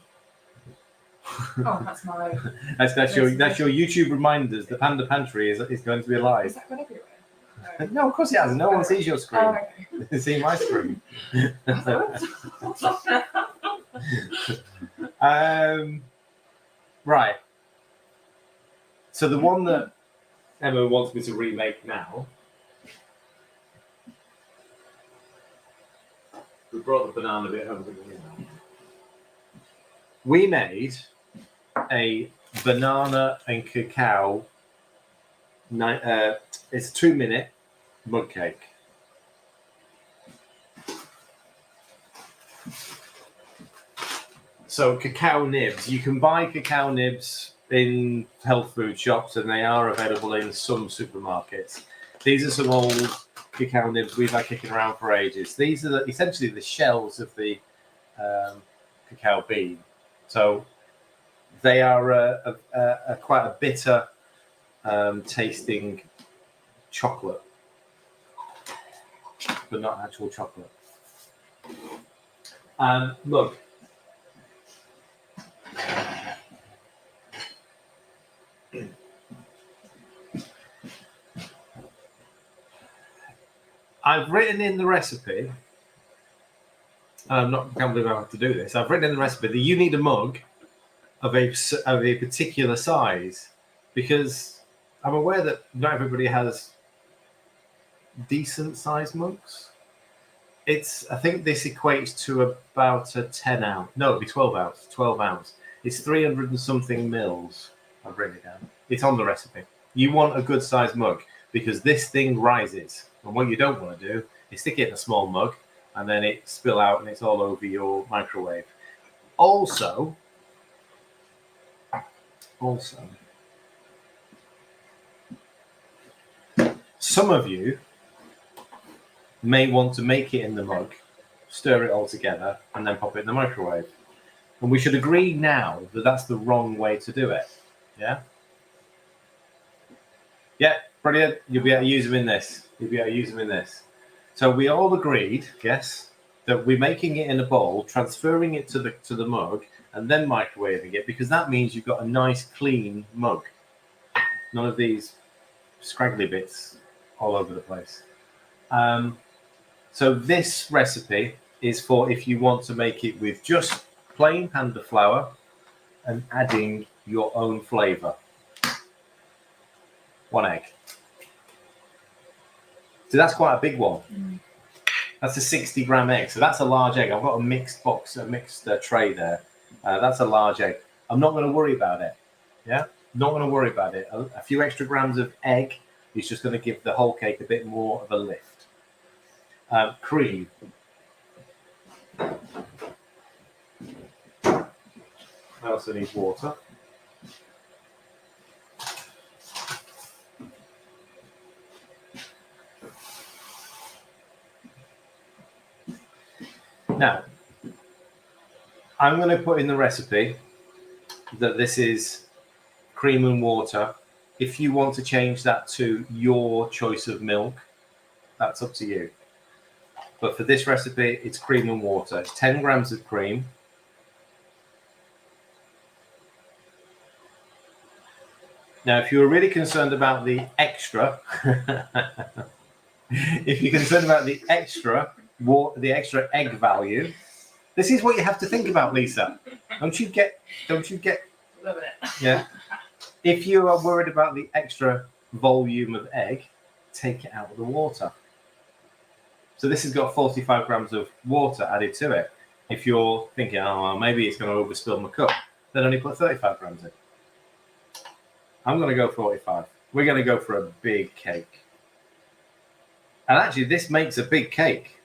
Oh, that's my. that's your YouTube reminders. The Panda Pantry is going to be Is alive. that good everywhere? No, of course it hasn't. No one sees your screen. Oh, okay. They see my screen. Right. So the one that Emma wants me to remake now. We brought the banana bit over. We made a banana and cacao. It's a 2-minute mug cake. So cacao nibs. You can buy cacao nibs in health food shops, and they are available in some supermarkets. These are some old cacao nibs we've had kicking around for ages. These are essentially the shells of the cacao bean. So they are quite a bitter tasting chocolate, but not actual chocolate. Look. I've written in the recipe. Can't believe I have to do this. I've written in the recipe that you need a mug of a particular size, because I'm aware that not everybody has decent sized mugs. I think this equates to about a 10 ounce. No, it'd be 12 ounce. 12 ounce. It's 300 and something mils. I've written it down. It's on the recipe. You want a good sized mug because this thing rises. And what you don't want to do is stick it in a small mug and then it spill out and it's all over your microwave. Also, some of you may want to make it in the mug, stir it all together, and then pop it in the microwave. And we should agree now that that's the wrong way to do it. Yeah? Yeah, brilliant. You'll be able to use them in this. So we all agreed, yes, that we're making it in a bowl, transferring it to the mug, and then microwaving it, because that means you've got a nice, clean mug. None of these scraggly bits all over the place. So this recipe is for if you want to make it with just plain Panda flour and adding your own flavour. 1 egg. So that's quite a big one. That's a 60-gram egg. So that's a large egg. I've got a mixed tray there. That's a large egg. I'm not going to worry about it. Yeah? Not going to worry about it. A few extra grams of egg is just going to give the whole cake a bit more of a lift. Cream. I also need water. Now, I'm going to put in the recipe that this is cream and water. If you want to change that to your choice of milk, that's up to you. But for this recipe, it's cream and water. It's 10 grams of cream. Now, if you're really concerned about the extra, if you're concerned about the extra egg value, this is what you have to think about, Lisa. Don't you get? Loving it. Yeah. If you are worried about the extra volume of egg, take it out of the water. So this has got 45 grams of water added to it. If you're thinking, oh, well, maybe it's going to overspill my cup, then only put 35 grams in. I'm going to go 45. We're going to go for a big cake. And actually, this makes a big cake.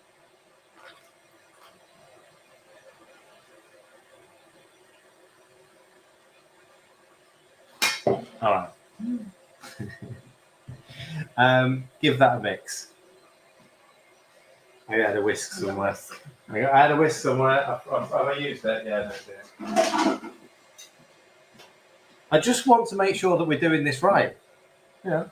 All right. Give that a mix. I had a whisk somewhere. I had a whisk somewhere. Have I used it? Yeah, that's it. I just want to make sure that we're doing this right. Yeah.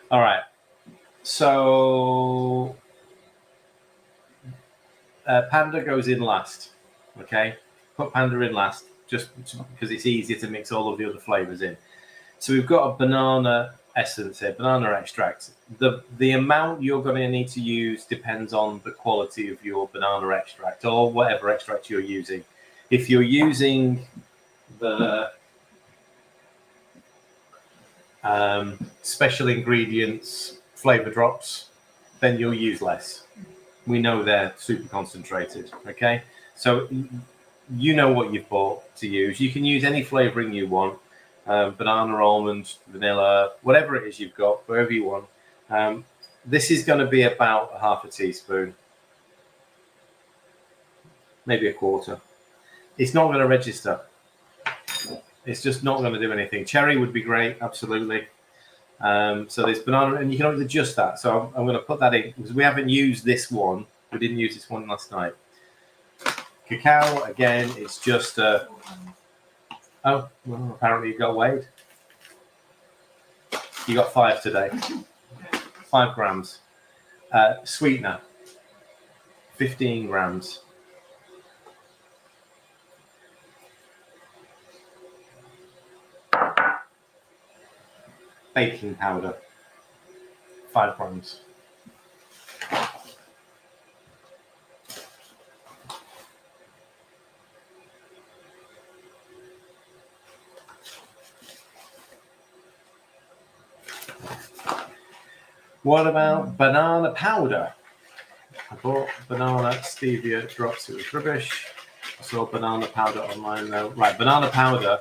All right. So Panda goes in last. Okay. Put Panda in last, just because it's easier to mix all of the other flavors in. So we've got a banana essence here, banana extract. The amount you're going to need to use depends on the quality of your banana extract or whatever extract you're using. If you're using the special ingredients flavor drops, then you'll use less. We know they're super concentrated. Okay, so you know what you've bought to use. You can use any flavoring you want, banana, almond, vanilla, whatever it is you've got, wherever you want. This is going to be about a half a teaspoon, maybe a quarter. It's not going to register. It's just not going to do anything. Cherry would be great, absolutely. So there's banana, and you can always adjust that. So I'm going to put that in because we haven't used this one. We didn't use this one last night. Cacao, again, it's just oh, well, apparently you got weighed. You got 5 today. 5 grams. Sweetener, 15 grams. Baking powder, 5 grams. What about banana powder? I bought banana stevia drops. It was rubbish. I saw banana powder online though. Right, banana powder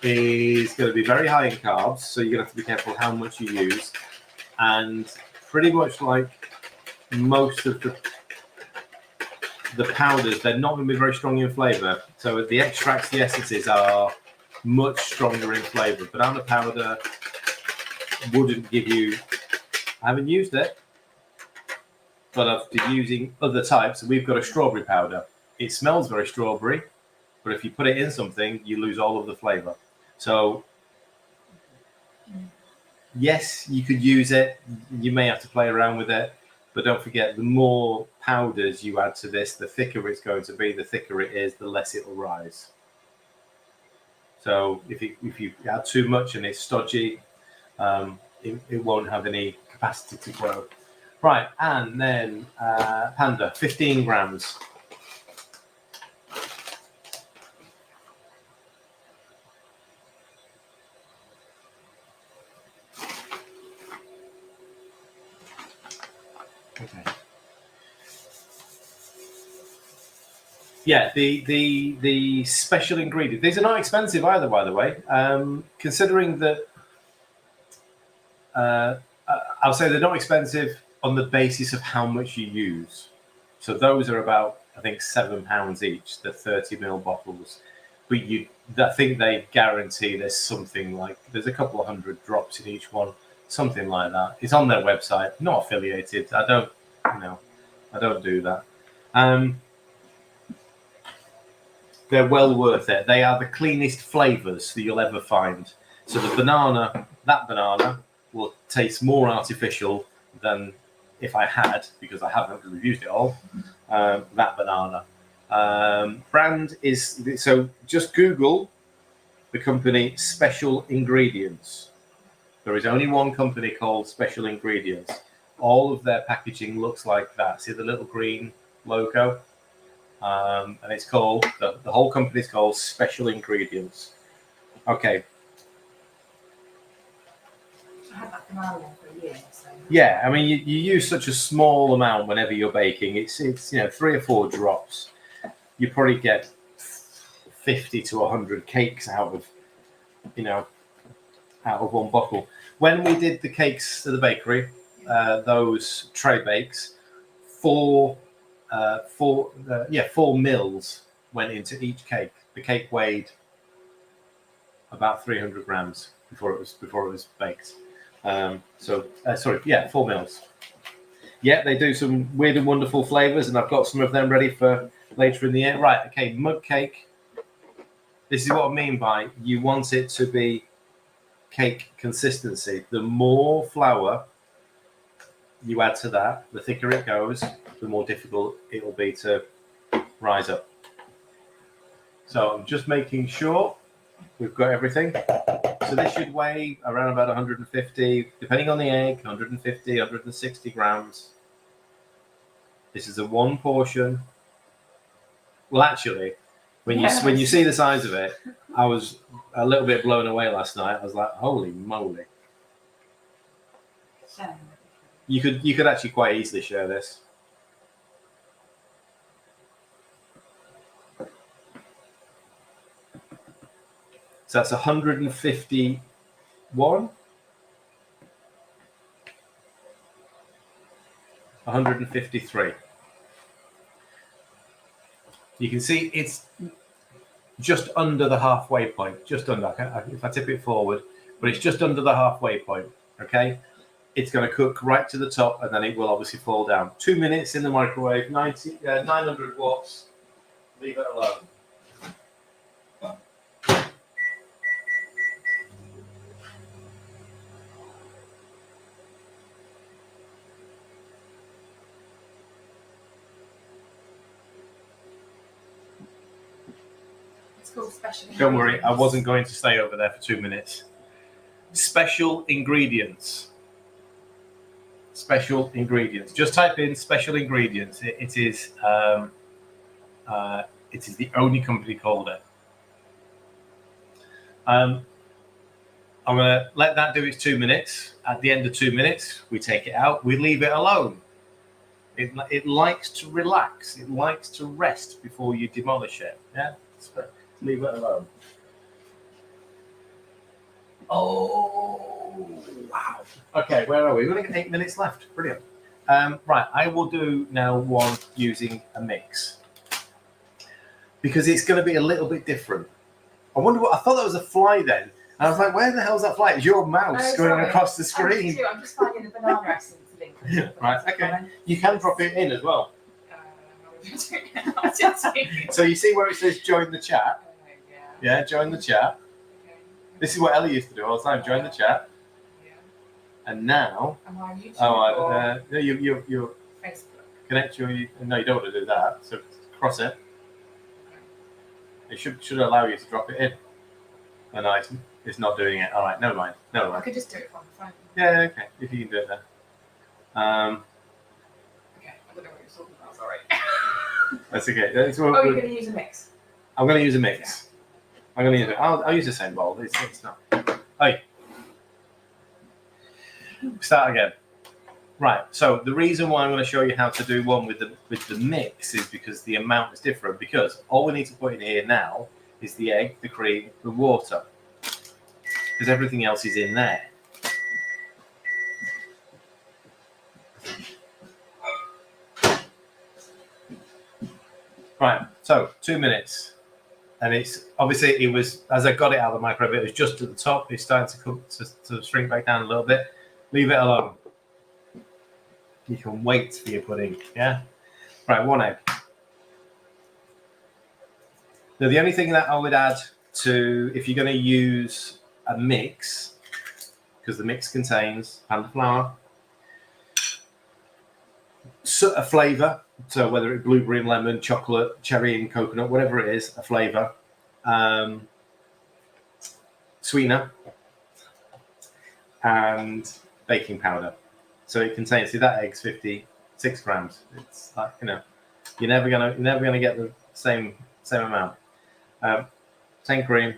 is going to be very high in carbs, so you're going to have to be careful how much you use. And pretty much like most of the powders, they're not going to be very strong in flavor. So the extracts, the essences are much stronger in flavor. Banana powder wouldn't give you, I haven't used it, but after using other types, we've got a strawberry powder. It smells very strawberry, but if you put it in something, you lose all of the flavor. So yes, you could use it. You may have to play around with it, but don't forget, the more powders you add to this, the thicker it's going to be. The thicker it is, the less it will rise. So if you add too much and it's stodgy, it won't have any capacity to grow. Right, and then Panda, 15 grams. Okay. Yeah, the special ingredient. These are not expensive either, by the way. Considering that, I'll say they're not expensive on the basis of how much you use. So those are about, I think, £7 each. The 30ml bottles, but I think they guarantee there's something like there's a couple of hundred drops in each one, something like that. It's on their website. Not affiliated. I don't do that. they're well worth it. They are the cleanest flavors that you'll ever find. So the banana, that banana, will taste more artificial than if I had, because I haven't, because we've used it all, that banana. Brand is, so just Google the company Special Ingredients. There is only one company called Special Ingredients. All of their packaging looks like that. See the little green logo? And it's called, the whole company is called Special Ingredients. Okay. I had that banana one for a year. So. Yeah, I mean, you use such a small amount whenever you're baking. It's 3 or 4 drops. You probably get 50 to 100 cakes out of one bottle. When we did the cakes at the bakery, those tray bakes, 4 mils went into each cake. The cake weighed about 300 grams before it was baked. 4 mils. Yeah, they do some weird and wonderful flavors, and I've got some of them ready for later in the year. Right, okay, mug cake. This is what I mean by you want it to be cake consistency. The more flour you add to that, the thicker it goes, the more difficult it will be to rise up. So I'm just making sure we've got everything. So this should weigh around about 150, depending on the egg, 150, 160 grams. This is a 1 portion. Well, actually, when you see the size of it, I was a little bit blown away last night. I was like, holy moly. You could actually quite easily share this. So that's 151. 153. You can see it's just under the halfway point, just under. If I tip it forward, but it's just under the halfway point. Okay, it's going to cook right to the top, and then it will obviously fall down. 2 minutes in the microwave, 900 watts. Leave it alone. Don't worry, I wasn't going to stay over there for 2 minutes. Special ingredients. Special ingredients. Just type in special ingredients. It is the only company called it. I'm going to let that do its 2 minutes. At the end of 2 minutes, we take it out. We leave it alone. It likes to relax. It likes to rest before you demolish it. Yeah. Leave it alone. Oh, wow. Okay, where are we? We've only got 8 minutes left. Brilliant. Right, I will do now one using a mix, because it's going to be a little bit different. I thought that was a fly then. And I was like, where the hell's that fly? It's your mouse going across the screen. I'm just finding the banana essence link. Right, okay. You can drop it in as well. So you see where it says join the chat? Yeah, join the chat. Okay. This is what Ellie used to do all the time. Join the chat. Yeah. And now. Am I on YouTube? No, you Facebook. Connect your. No, you don't want to do that. So cross it. Okay. It should allow you to drop it in. And it's not doing it. All right, never mind. I could just do it from the phone. Yeah, okay. If you can do it then. Okay, I don't know what you're talking about. Sorry. That's okay. You're going to use a mix. I'm going to use a mix. Yeah. I'm going to use it. I'll use the same bowl. It's not. Hey. Start again. Right. So the reason why I'm going to show you how to do one with the mix is because the amount is different. Because all we need to put in here now is the egg, the cream, the water. Because everything else is in there. Right. So 2 minutes. And it's obviously it was, as I got it out of the microwave, it was just at the top. It's starting to cook to shrink back down a little bit. Leave it alone. You can wait for your pudding. Yeah. Right. 1 egg. Now, the only thing that I would add to, if you're going to use a mix, because the mix contains panda flour, a flavour, so whether it's blueberry and lemon, chocolate, cherry and coconut, whatever it is, a flavour, sweetener, and baking powder. So it contains, see that egg's 56 grams. It's like, you're never gonna get the same amount. 10 cream,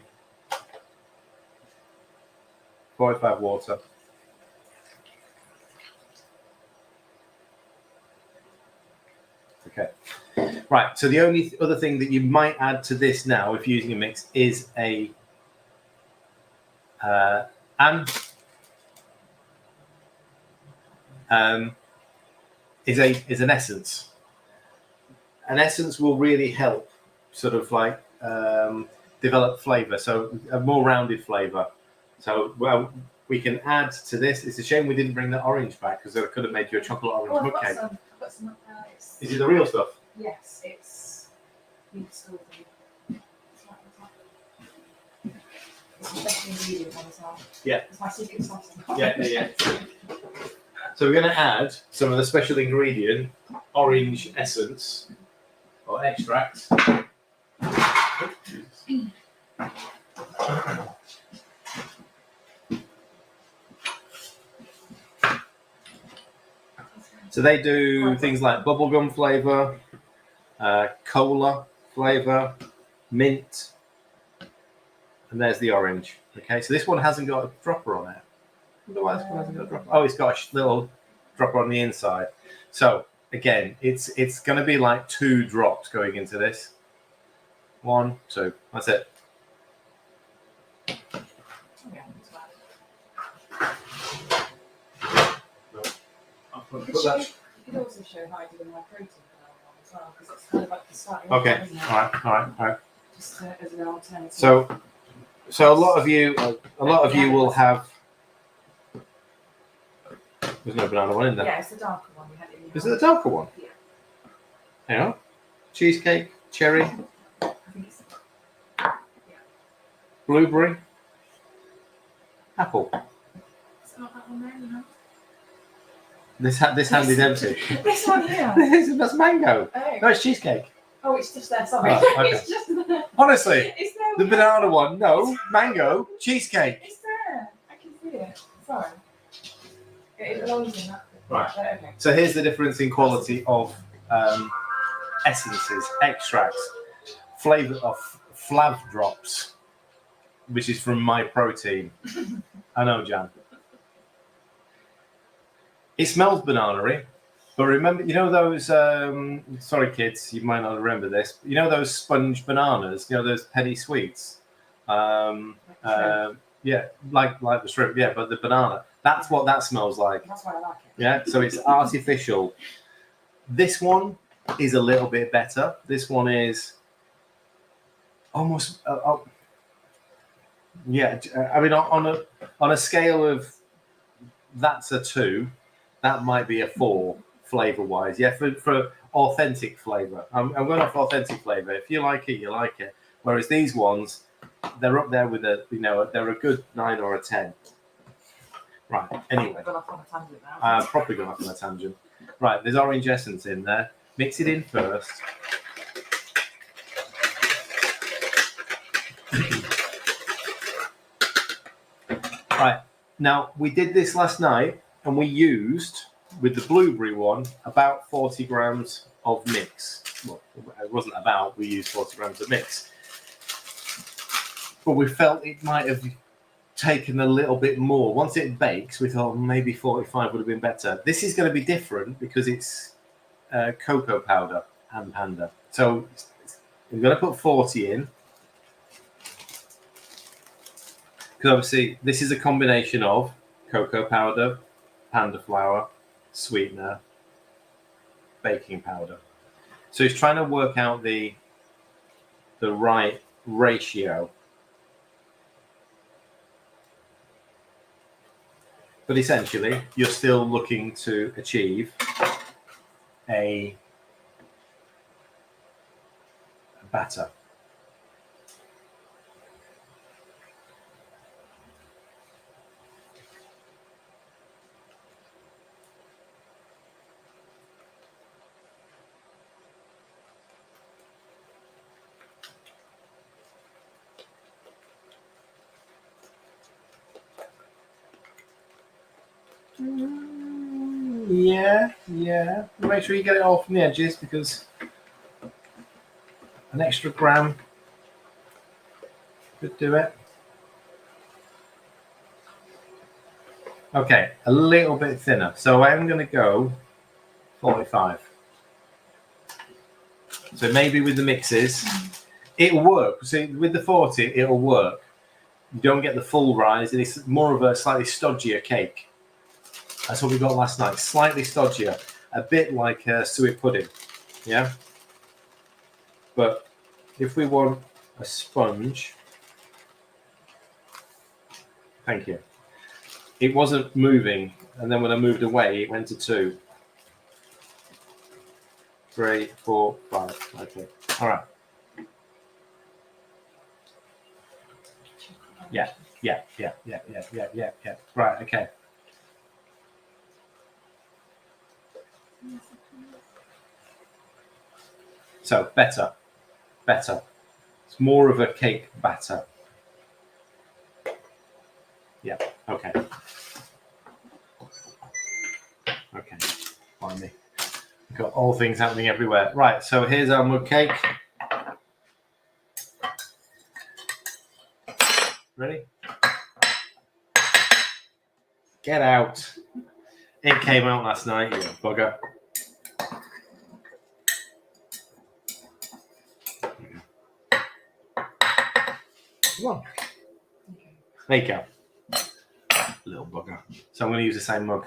45 water. Okay, right. So the only other thing that you might add to this now, if you're using a mix, is an essence. An essence will really help, sort of like develop flavour, so a more rounded flavour. So we can add to this. It's a shame we didn't bring the orange back because I could have made you a chocolate orange mug cake. I've got some. Is it the real stuff? Yes, it's. It's the best ingredient one as well. Yeah. It's my secret sauce. Yeah. So we're going to add some of the special ingredient, orange essence or extract. So they do things like bubblegum flavour, cola flavour, mint, and there's the orange. Okay, so this one hasn't got a dropper on it. Otherwise, this one hasn't got a dropper. Oh, it's got a little dropper on the inside. So again, it's going to be like 2 drops going into this. 1, 2. That's it. You could also show how I do in my protein as well, because it's kind of like the starting. Okay. One, All right. Just as an alternative. So a lot of you will have. There's no banana one in there. Yeah, it's the darker one. We had it in Is it the darker one? Yeah. Hang on. Cheesecake, cherry, I think it's. blueberry, apple. Is it not that one there? You know? This hand is empty. This one here. That's mango. Oh. No, it's cheesecake. Oh, it's just there. Sorry. Oh, okay. It's just there. Honestly, It's there. the banana one, no, mango, cheesecake. It's there. I can see it. Sorry. It belongs in that. Right. Okay. So here's the difference in quality of essences, extracts, flavor of flav drops, which is from my protein. I know, Jan. It smells banana-y, but remember, you know those, sorry kids, you might not remember this, but you know those sponge bananas, you know those penny sweets? Yeah, like the shrimp, yeah, but the banana. That's what that smells like. That's why I like it. Yeah, so it's artificial. This one is a little bit better. This one is almost, yeah. I mean, on a scale of that's a 2, that might be a 4 flavor-wise. Yeah, for authentic flavor. I'm going off authentic flavor. If you like it, you like it. Whereas these ones, they're up there with they're a good 9 or a 10. Right. Anyway, I've gone off on a tangent now. I've probably gone off on a tangent. Right, there's orange essence in there. Mix it in first. Right, now we did this last night and we used, with the blueberry one, about 40 grams of mix. Well, it wasn't about, we used 40 grams of mix. But we felt it might have taken a little bit more. Once it bakes, we thought maybe 45 would have been better. This is going to be different because it's cocoa powder and Panda. So I'm going to put 40 in. Because obviously this is a combination of cocoa powder, Panda flour, sweetener, baking powder. So he's trying to work out the right ratio. But essentially, you're still looking to achieve a batter. Yeah. Make sure you get it all from the edges because an extra gram could do it. Okay, a little bit thinner. So I'm going to go 45. So maybe with the mixes, it'll work. See, with the 40, it'll work. You don't get the full rise. It's more of a slightly stodgier cake. That's what we got last night. Slightly stodgier. A bit like suet pudding. Yeah? But if we want a sponge... Thank you. It wasn't moving. And then when I moved away, it went to 2. 3, 4, 5. Okay. All right. Yeah. Right, okay. So, better. It's more of a cake batter. Yeah, okay. Okay, find me. We've got all things happening everywhere. Right, so here's our mug cake. Ready? Get out. It came out last night, you bugger. Come on. There you go. Little bugger. So I'm going to use the same mug.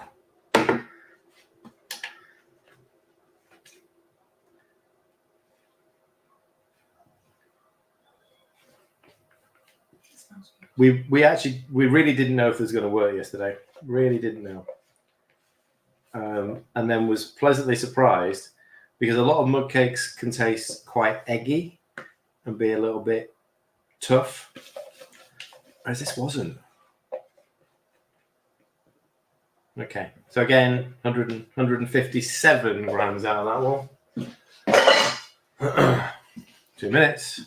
We really didn't know if it was going to work yesterday. Really didn't know. And then was pleasantly surprised because a lot of mug cakes can taste quite eggy and be a little bit tough, whereas this wasn't. Okay, so again, 157 grams out of that one. 2 minutes.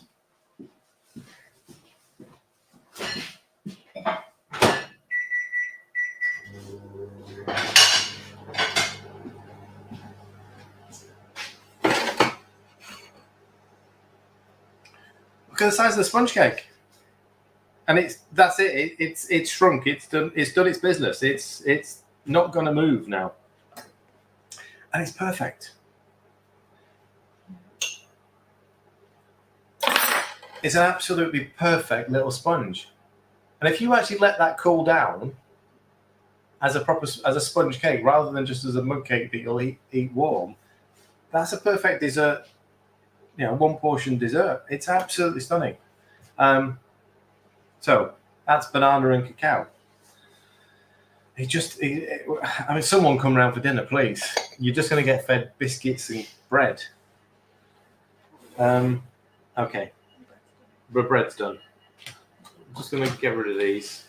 Look at the size of the sponge cake, and that's it. It's shrunk. It's done its business. It's not going to move now, and it's perfect. It's an absolutely perfect little sponge, and if you actually let that cool down as a sponge cake rather than just as a mug cake that you'll eat warm, that's a perfect dessert. One portion dessert. It's absolutely stunning. So that's banana and cacao. Someone come round for dinner, please. You're just going to get fed biscuits and bread. Okay. The bread's done. I'm just going to get rid of these.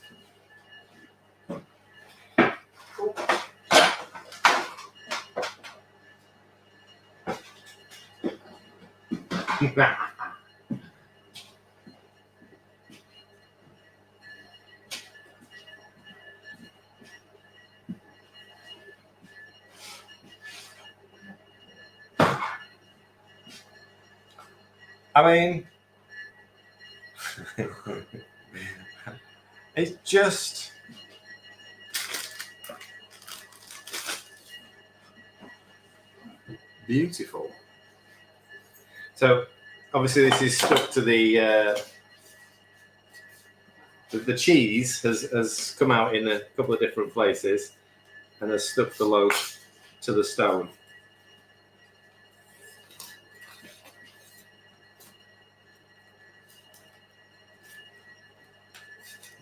I mean, it's just beautiful. So obviously this is stuck to the cheese has come out in a couple of different places and has stuck the loaf to the stone.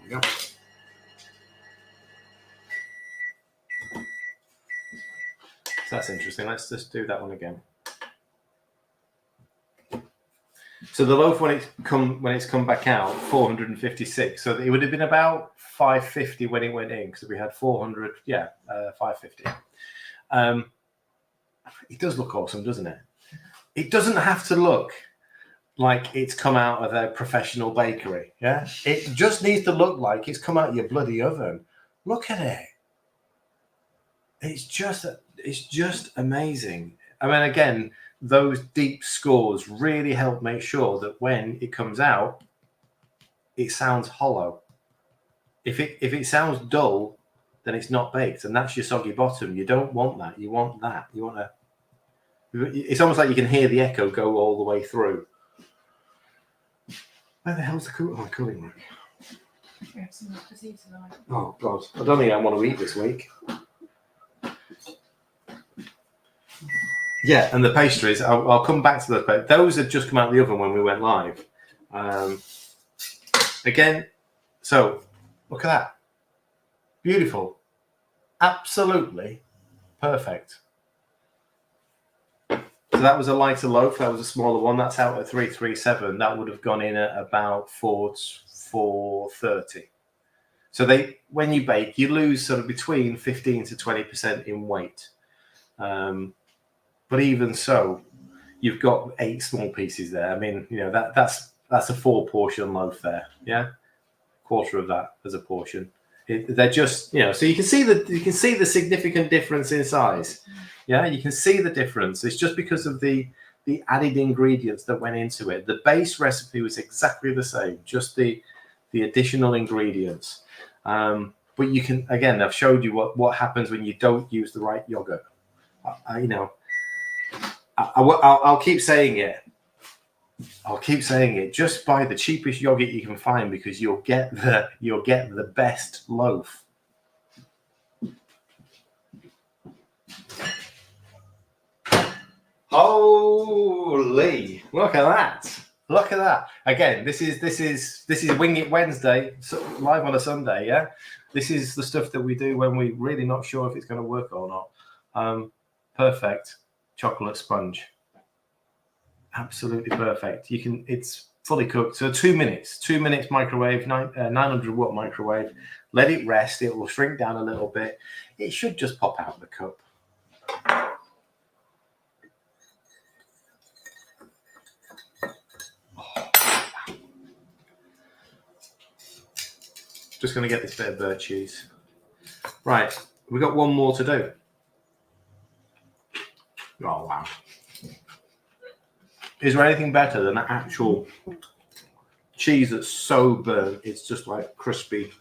There we go. So that's interesting. Let's just do that one again. So the loaf, when it's come back out, 456. So it would have been about 550 when it went in because we had 400. 550. It does look awesome, doesn't it? It doesn't have to look like it's come out of a professional bakery. Yeah, it just needs to look like it's come out of your bloody oven. Look at it. It's just amazing. I mean, again, those deep scores really help make sure that when it comes out, it sounds hollow. If it sounds dull, then it's not baked, and that's your soggy bottom. You don't want that. You want that. You want it's almost like you can hear the echo go all the way through. Where the hell's the cooling rack? We have some to see tonight. Oh God, I don't think I want to eat this week. Yeah, and the pastries, I'll come back to those, but those had just come out of the oven when we went live. Again, so look at that. Beautiful. Absolutely perfect. So that was a lighter loaf. That was a smaller one. That's out at 337. That would have gone in at about 430. So when you bake, you lose sort of between 15 to 20% in weight. But even so, you've got 8 small pieces there. I mean, that's a 4-portion loaf there. Yeah, quarter of that as a portion. They're just, so you can see the significant difference in size. Yeah, you can see the difference. It's just because of the added ingredients that went into it. The base recipe was exactly the same, just the additional ingredients. But you can, again, I've showed you what happens when you don't use the right yogurt. I'll keep saying it. I'll keep saying it. Just buy the cheapest yogurt you can find, because you'll get the best loaf. Holy! Look at that! Look at that! Again, this is Wing It Wednesday, live on a Sunday. Yeah, this is the stuff that we do when we're really not sure if it's going to work or not. Perfect chocolate sponge. Absolutely perfect. It's fully cooked. So 2 minutes. 2 minutes microwave, 900-watt microwave. Let it rest. It will shrink down a little bit. It should just pop out the cup. Just going to get this bit of bird cheese. Right, we've got one more to do. Oh, wow. Is there anything better than actual cheese that's so burnt it's just like crispy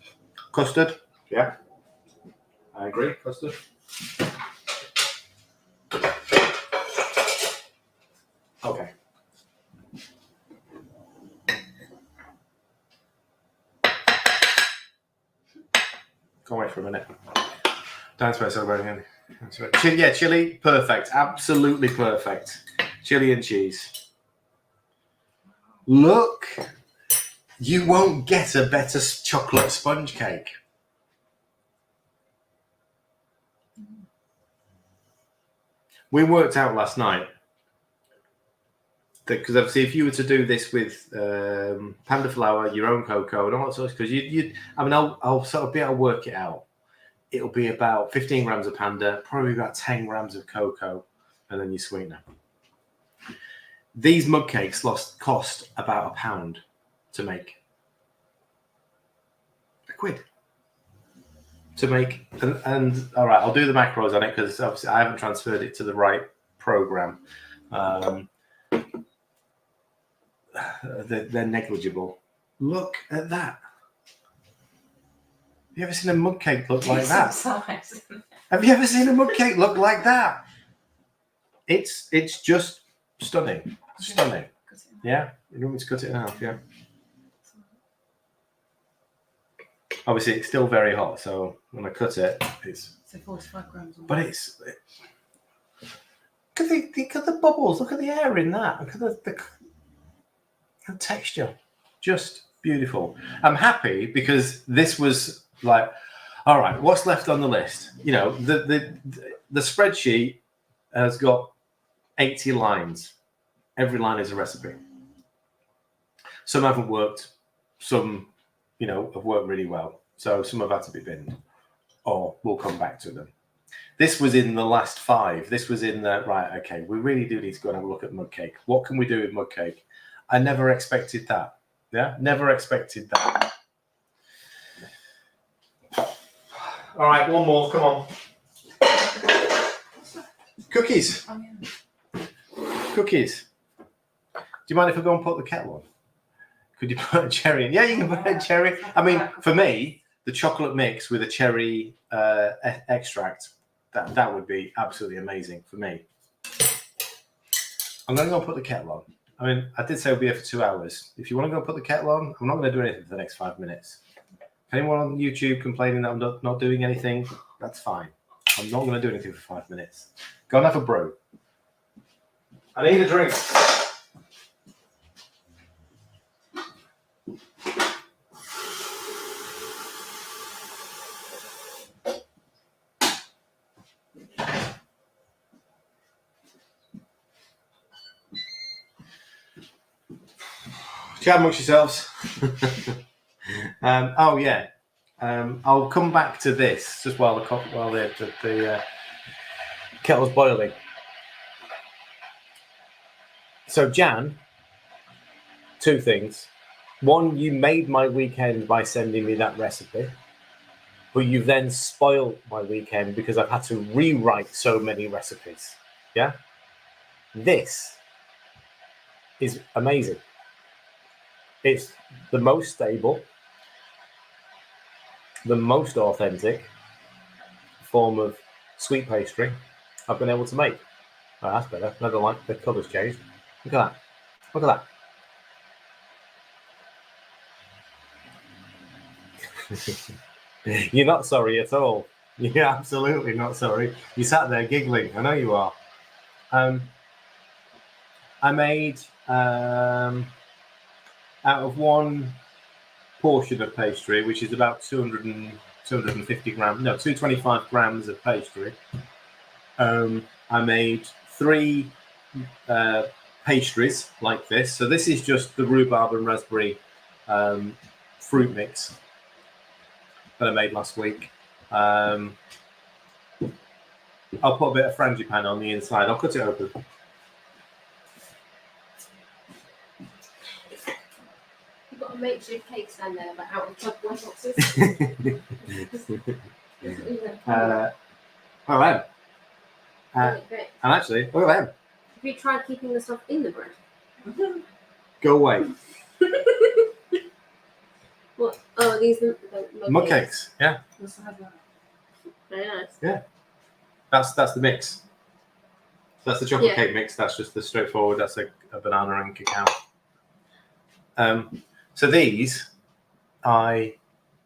custard? Yeah, I agree, custard. Okay. Go away for a minute. Don't swear so very again. Yeah, chili, perfect. Absolutely perfect. Chili and cheese. Look, you won't get a better chocolate sponge cake. We worked out last night that, because obviously if you were to do this with Panda flour, your own cocoa and all that sort of, because I'll sort of be able to work it out. It'll be about 15 grams of Panda, probably about 10 grams of cocoa, and then your sweetener. These mug cakes cost about £1 to make. £1 to make. And all right, I'll do the macros on it, because obviously I haven't transferred it to the right program. They're negligible. Look at that. Have you ever seen a mug cake look like that? Have you ever seen a mug cake look like that? It's just stunning. Stunning. Yeah? You want me to cut it in half? Yeah. Obviously, it's still very hot, so when I cut it, it's... So 45 grams. But it's... Look at the bubbles. Look at the air in that. Look at the texture. Just beautiful. I'm happy because this was like, all right, what's left on the list? The spreadsheet has got 80 lines. Every line is a recipe. Some haven't worked. Some, have worked really well. So some have had to be binned, or we'll come back to them. This was in the last 5. This was in the, right, okay, we really do need to go and have a look at mug cake. What can we do with mug cake? I never expected that. Yeah, never expected that. All right, one more, come on. Cookies. Oh, yeah. Cookies. Do you mind if I go and put the kettle on? Could you put a cherry in? Yeah, you can put a cherry. I mean, for me, the chocolate mix with a cherry extract, that would be absolutely amazing for me. I'm going to go and put the kettle on. I mean, I did say we'll be here for 2 hours. If you want to go and put the kettle on, I'm not going to do anything for the next 5 minutes. If anyone on YouTube complaining that I'm not doing anything, that's fine. I'm not going to do anything for 5 minutes. Go and have a brew. I need a drink. Chat amongst yourselves. Oh yeah, I'll come back to this just while the kettle's boiling. So Jan, 2 things. One, you made my weekend by sending me that recipe, but you've then spoiled my weekend because I've had to rewrite so many recipes. Yeah, this is amazing. It's the most stable, the most authentic form of sweet pastry I've been able to make. Oh, that's better. I don't like the colours changed. Look at that. Look at that. You're not sorry at all. You're absolutely not sorry. You sat there giggling. I know you are. I made out of one portion of pastry, which is about 250 grams, no, 225 grams of pastry. I made 3 pastries like this. So this is just the rhubarb and raspberry fruit mix that I made last week. I'll put a bit of frangipane on the inside. I'll cut it open. You've got a makeshift cake stand there, but out of chocolate boxes. Oh, wow. Great. And actually, look at them. Have you tried keeping the stuff in the bread? Go away. What? Oh, these the Mug cakes. Yeah, Must have that. Very nice. yeah. That's the mix. That's the chocolate cake mix. That's just the straightforward. That's a banana and cacao. So these, I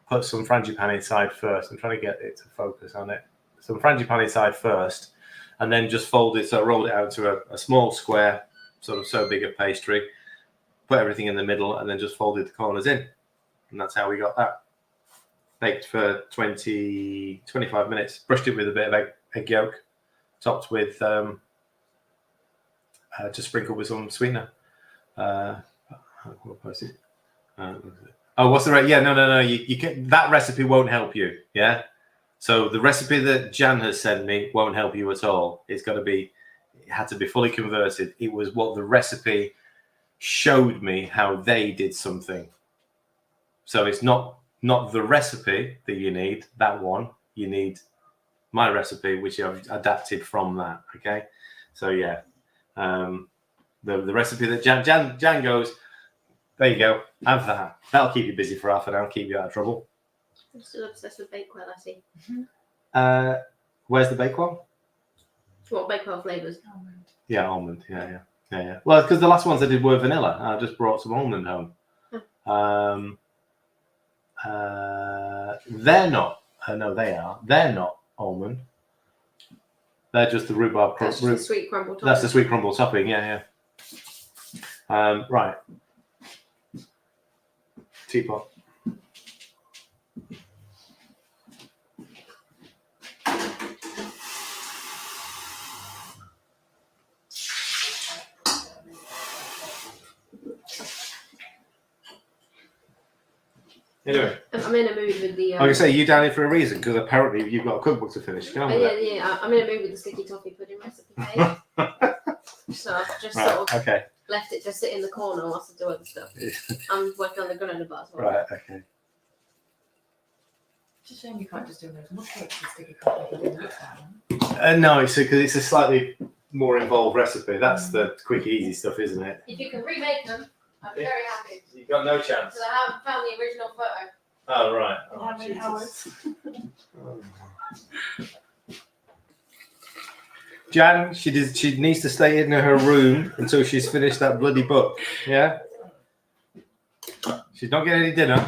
put some frangipane inside first. I'm trying to get it to focus on it. Some frangipane inside first, and then just folded. So I rolled it out to a small square, sort of so big of pastry. Put everything in the middle, and then just folded the corners in. And that's how we got that. Baked for 25 minutes. Brushed it with a bit of egg yolk, topped with just sprinkled with some sweetener. What's it? What's the rate? Yeah, no. You can, that recipe won't help you. Yeah. So the recipe that Jan has sent me won't help you at all. It had to be fully converted. It was what the recipe showed me how they did something. So it's not the recipe that you need, that one. You need my recipe, which I've adapted from that. Okay. So yeah. The recipe that Jan goes, there you go, have that. That'll keep you busy for half an hour, keep you out of trouble. I'm still obsessed with Bakewell, I see. Where's the Bakewell? What Bakewell flavours? Almond. Yeah, almond. Yeah. Well, because the last ones I did were vanilla. I just brought some almond home. They're not. No, they are. They're not almond. They're just the rhubarb. That's just the sweet crumble topping. That's the sweet crumble topping. Yeah. Right. Teapot. Anyway, I'm in a mood with the. Like I say, you down here for a reason because apparently you've got a cookbook to finish. Get on with it. Yeah. I'm in a mood with the sticky toffee pudding recipe cake. So I've just sort of left it to sit in the corner whilst I do other stuff. I'm working on the granola bars. Right. Okay. It's a shame you can't just do those mush cakes and stick a couple of them. No, it's because it's a slightly more involved recipe. That's the quick, easy stuff, isn't it? If you can remake them, I'm very happy. You've got no chance. Because I haven't found the original photo. Oh, right. In Oh, how many hours? Jan, she needs to stay in her room until she's finished that bloody book. Yeah? She's not getting any dinner.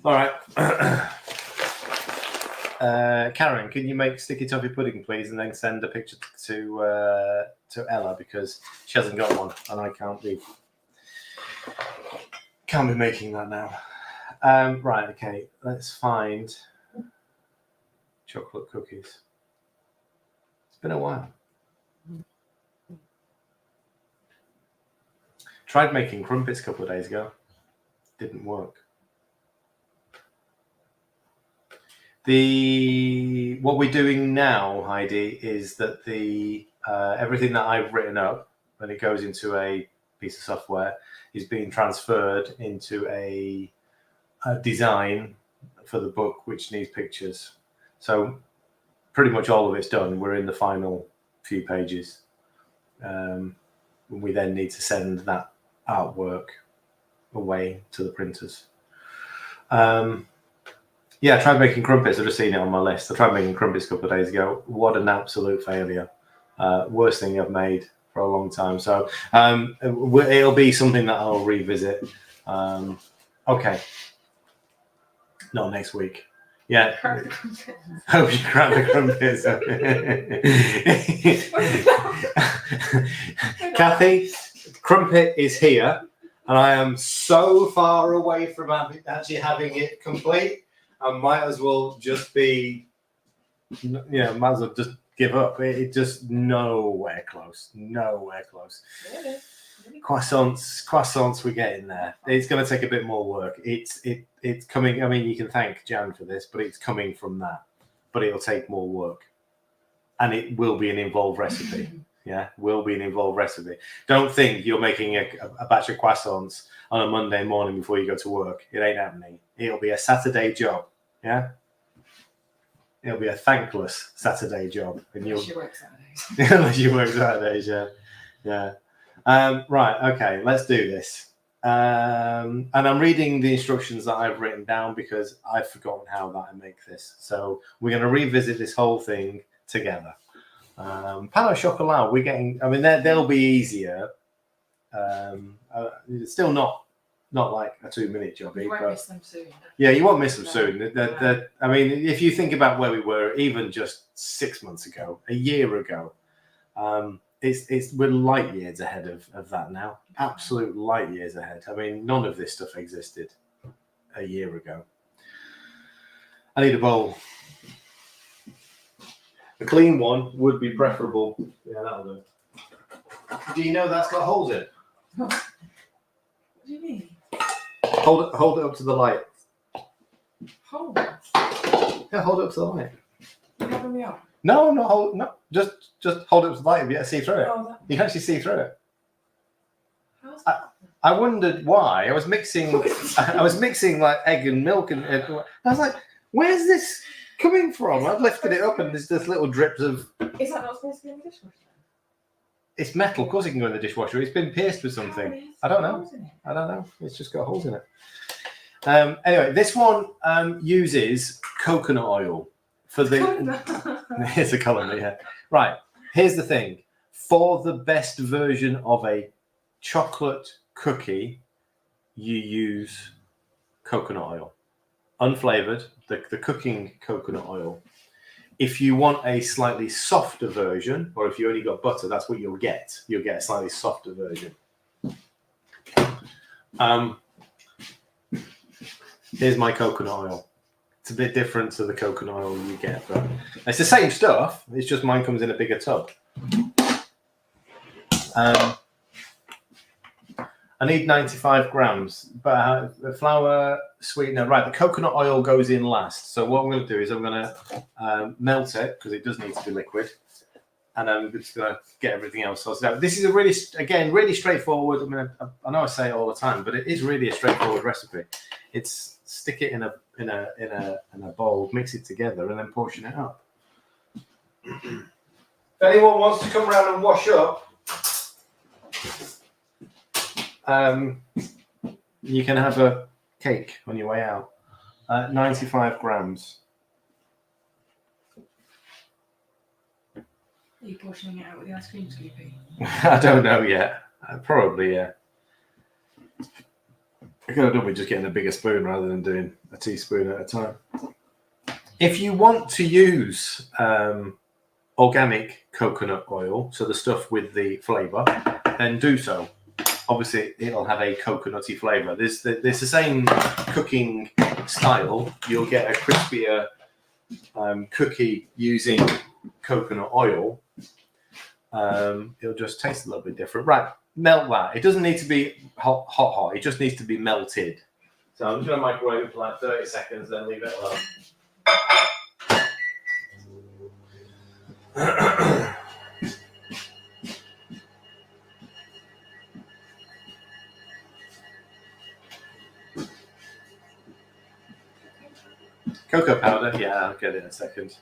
All right. Karen, can you make sticky toffee pudding, please, and then send a picture to Ella because she hasn't got one, and I can't be making that now. Right. Okay. Let's find chocolate cookies. It's been a while. Tried making crumpets a couple of days ago. Didn't work. What we're doing now, Heidi, is that everything that I've written up, when it goes into a piece of software, is being transferred into a design for the book, which needs pictures. So pretty much all of it's done. We're in the final few pages. We then need to send that artwork away to the printers. Yeah, I tried making crumpets. I've just seen it on my list. I tried making crumpets a couple of days ago. What an absolute failure. Worst thing I've made for a long time. So it'll be something that I'll revisit. Okay. Not next week. Yeah. Hope you crack the crumpets. Kathy, crumpet is here. And I am so far away from actually having it complete. I might as well just might as well just give up. It just nowhere close. Really? Croissants, we're getting there. It's going to take a bit more work. It's coming. I mean, you can thank Jan for this, but it's coming from that. But it'll take more work, and it will be an involved recipe. Yeah, will be an involved recipe. Don't think you're making a batch of croissants on a Monday morning before you go to work. It ain't happening. It'll be a Saturday job. Yeah, it'll be a thankless Saturday job. And Unless you work Saturdays. Unless you work Saturdays, yeah. Right, okay, let's do this. And I'm reading the instructions that I've written down because I've forgotten how that I make this. So we're going to revisit this whole thing together. Pan au chocolat, we're getting. I mean, they'll be easier. It's still not like a 2-minute job. You won't miss them soon. Yeah, you won't miss them soon. I mean, if you think about where we were, even just 6 months ago, a year ago, we're light years ahead of that now. Absolute light years ahead. I mean, none of this stuff existed a year ago. I need a bowl. A clean one would be preferable. Yeah, that'll do. Do you know that's got holes in it? What do you mean? Hold it up to the light. Holes? Yeah, hold it up to the light. You having me up? No, just hold it up to the light and you can see through it. Oh, You can actually see through it. how's that? I wondered why. I was mixing like egg and milk, and I was like, "Where's this coming from?" I've lifted it up, and there's this little drips of. Is that not supposed to be in the dishwasher? It's metal. Of course, it can go in the dishwasher. It's been pierced with something. I don't know. It's just got holes in it. Anyway, this one uses coconut oil for the. Here's a colour, yeah. Right. Here's the thing. For the best version of a chocolate cookie, you use coconut oil, unflavored, the cooking coconut oil. If you want a slightly softer version, or if you only got butter, that's what you'll get. You'll get a slightly softer version. Here's my coconut oil. It's a bit different to the coconut oil you get, but it's the same stuff. It's just mine comes in a bigger tub. I need 95 grams, but the flour, sweetener. Right, the coconut oil goes in last. So what I'm going to do is I'm going to melt it, because it does need to be liquid. and I'm just going to get everything else sorted out. This is a really straightforward. I mean, I know I say it all the time, but it is really a straightforward recipe. It's stick it in a bowl, mix it together, and then portion it up. If anyone wants to come around and wash up, you can have a cake on your way out. 95 grams. Are you portioning it out with the ice cream scoopy? I don't know yet. Probably, yeah. I could have done with just getting a bigger spoon rather than doing a teaspoon at a time. If you want to use organic coconut oil, so the stuff with the flavour, then do so. Obviously, it'll have a coconutty flavour. There's the same cooking style. You'll get a crispier cookie using coconut oil. It'll just taste a little bit different. Right, melt that. It doesn't need to be hot. It just needs to be melted. So I'm just going to microwave it for like 30 seconds, then leave it alone. Cocoa powder, yeah, I'll get it in a second.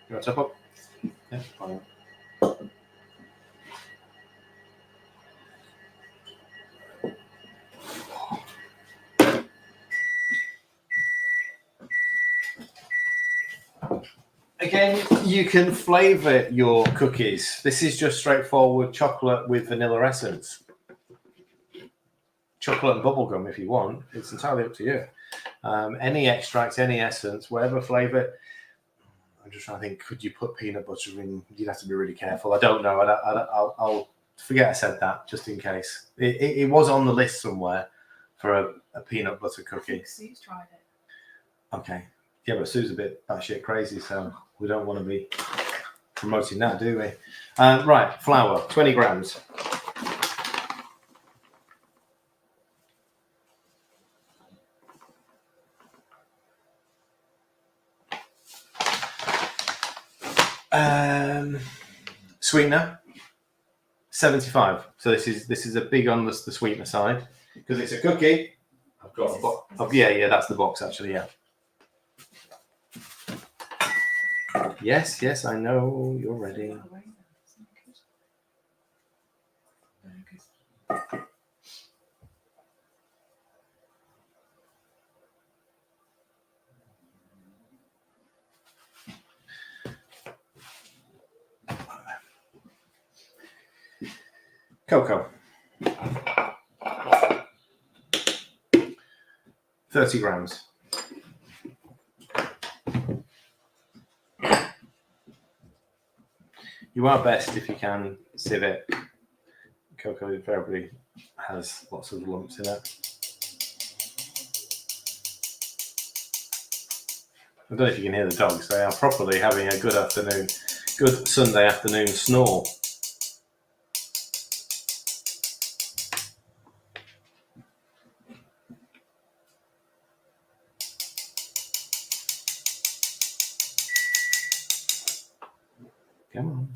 You want to top up? Yeah, fine. Again, you can flavour your cookies. This is just straightforward chocolate with vanilla essence. Chocolate and bubblegum if you want. It's entirely up to you. Any extract, any essence, whatever flavour. I'm just trying to think, could you put peanut butter in? You'd have to be really careful. I don't know. I'll forget I said that, just in case. It was on the list somewhere for a peanut butter cookie. Sue's tried it. Okay. Yeah, but Sue's a bit batshit crazy, so we don't want to be promoting that, do we? Right, flour, 20 grams. Sweetener, 75. So this is a big on the sweetener side because it's a cookie. I've got a box. Oh, yeah, that's the box actually. Yeah. Yes, I know you're ready. Cocoa. 30 grams. You are best if you can sieve it. Cocoa invariably has lots of lumps in it. I don't know if you can hear the dogs. They are properly having a good Sunday afternoon snore. Come on.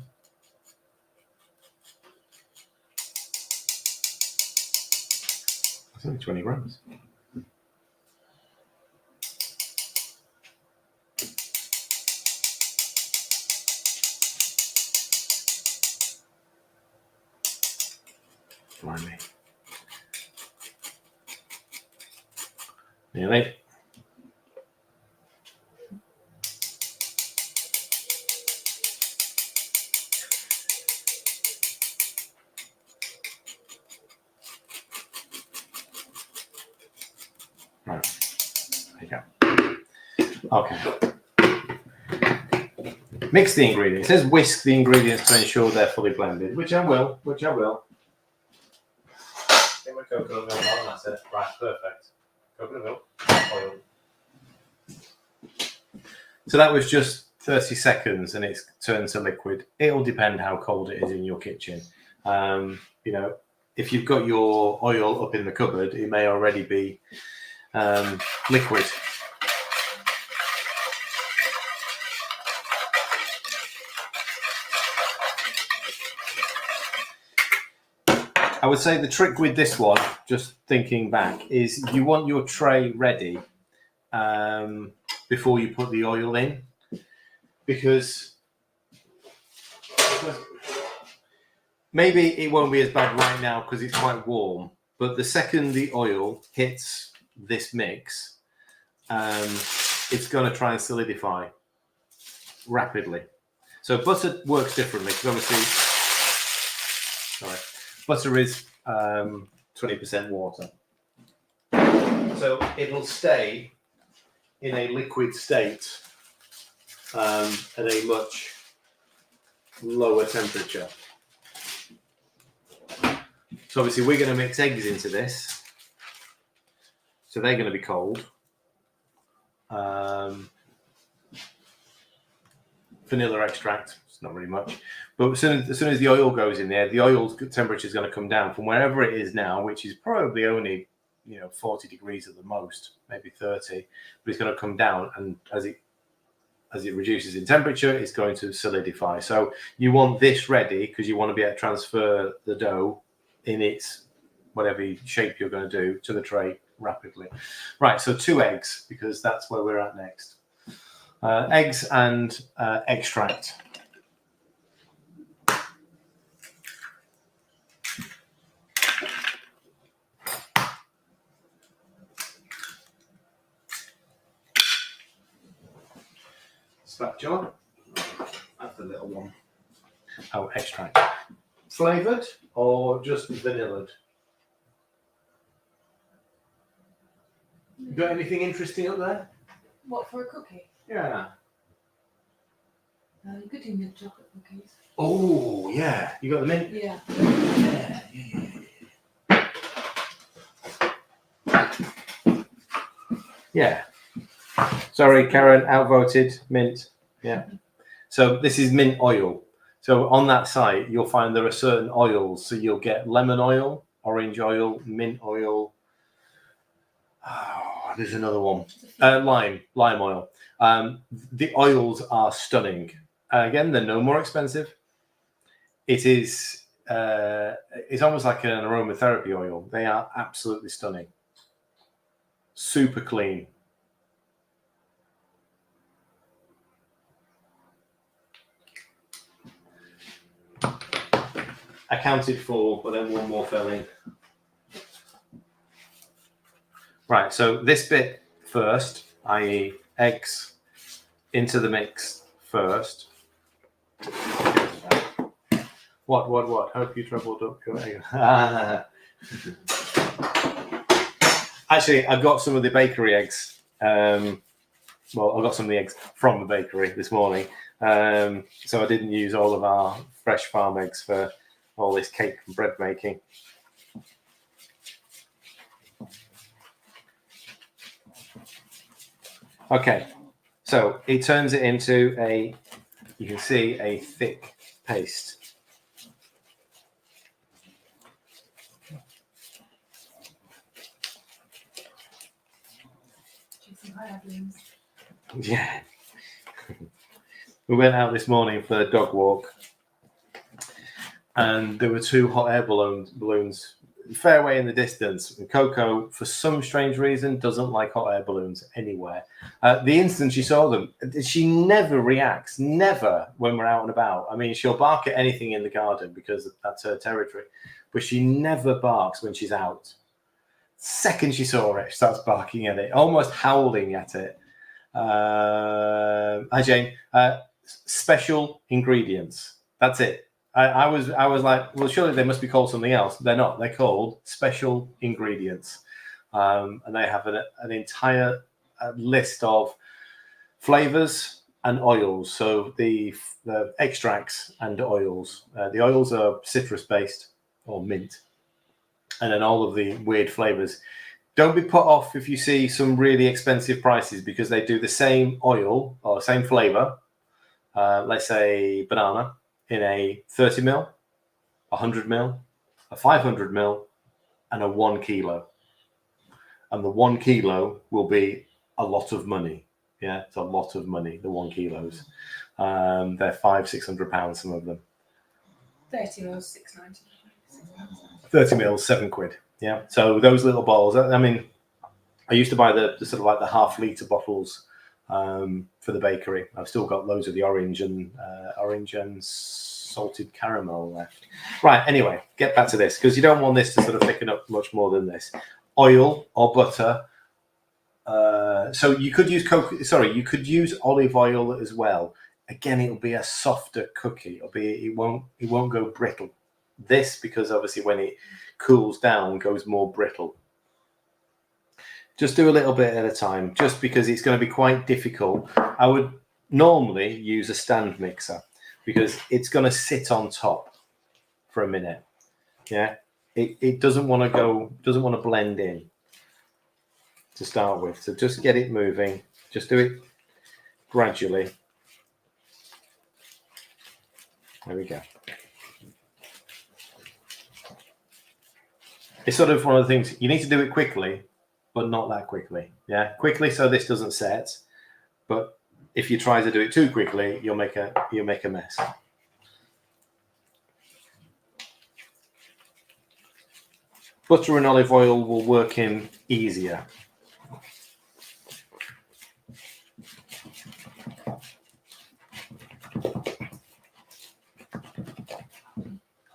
It's only 20 grams. Blimey. Nearly. Right. There you go. Okay. Mix the ingredients. It says whisk the ingredients to ensure they're fully blended, which I will. Get my coconut milk on, that's it. Right, perfect. Coconut milk, oil. So that was just 30 seconds and it's turned to liquid. It'll depend how cold it is in your kitchen. If you've got your oil up in the cupboard, it may already be liquid. I would say the trick with this one, just thinking back, is you want your tray ready before you put the oil in, because maybe it won't be as bad right now because it's quite warm, but the second the oil hits this mix, it's going to try and solidify rapidly. So butter works differently because obviously, butter is 20% water. So it'll stay in a liquid state at a much lower temperature. So obviously we're going to mix eggs into this. So they're going to be cold. Vanilla extract, it's not really much. But as soon as the oil goes in there, the oil's temperature is going to come down from wherever it is now, which is probably only 40 degrees at the most, maybe 30. But it's going to come down, and as it reduces in temperature, it's going to solidify. So you want this ready because you want to be able to transfer the dough in its whatever shape you're going to do to the tray rapidly. Right, so 2 eggs, because that's where we're at next. Eggs and extract. Spatula. That's the little one. Oh, extract. Flavoured or just vanillaed? You got anything interesting up there? What, for a cookie? Yeah. You could do mint chocolate cookies. Oh, yeah. You got the mint? Yeah. Yeah. Sorry, Karen, outvoted mint. Yeah. So this is mint oil. So on that site, you'll find there are certain oils. So you'll get lemon oil, orange oil, mint oil. Oh, there's another one. Lime oil. The oils are stunning. Again, they're no more expensive. It is. It's almost like an aromatherapy oil. They are absolutely stunning. Super clean. Accounted for, but then one more fell in. Right, so this bit first, i.e. eggs into the mix first. What? Hope you trebled up your egg. Actually, I got some of the bakery eggs. I got some of the eggs from the bakery this morning. So I didn't use all of our fresh farm eggs for all this cake and bread making. Okay, so it turns it into you can see a thick paste. Yeah. We went out this morning for a dog walk, and there were 2 hot air balloons fair way in the distance. And Coco, for some strange reason, doesn't like hot air balloons anywhere. The instant she saw them, she never reacts, never when we're out and about. I mean, she'll bark at anything in the garden because that's her territory, but she never barks when she's out. Second she saw it, she starts barking at it, almost howling at it. Hi, Jane. Special ingredients. That's it. I was like, well, surely they must be called something else. They're not. They're called special ingredients, and they have an entire list of flavors and oils. So the extracts and oils. The oils are citrus based or mint, and then all of the weird flavors. Don't be put off if you see some really expensive prices because they do the same oil or same flavor. Let's say banana in a 30 ml, 100 ml, a 500 ml, and a 1 kilo. And the 1 kilo will be a lot of money. Yeah, it's a lot of money, the 1 kilos. They're £500-600, some of them. 30 ml, £6.90. 30 mils, £7. Yeah. So those little bottles. I mean, I used to buy the sort of like the half-litre bottles for the bakery. I've still got loads of the orange and salted caramel left. Right. Anyway, get back to this because you don't want this to sort of thicken up much more than this. Oil or butter. So you could use you could use olive oil as well. Again, it'll be a softer cookie. It won't go brittle. This because obviously when it cools down, goes more brittle. Just do a little bit at a time, just because it's going to be quite difficult. I would normally use a stand mixer because it's going to sit on top for a minute. Yeah, it doesn't want to blend in to start with. So just get it moving. Just do it gradually. There we go. It's sort of one of the things you need to do it quickly, but not that quickly. Yeah, quickly so this doesn't set. But if you try to do it too quickly, you'll make a mess. Butter and olive oil will work in easier.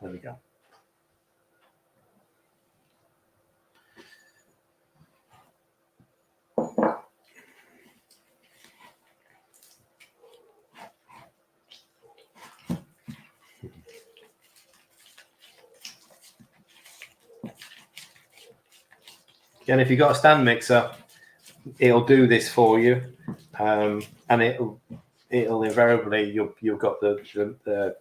There we go. Again, if you've got a stand mixer, it'll do this for you, and it'll invariably you've got the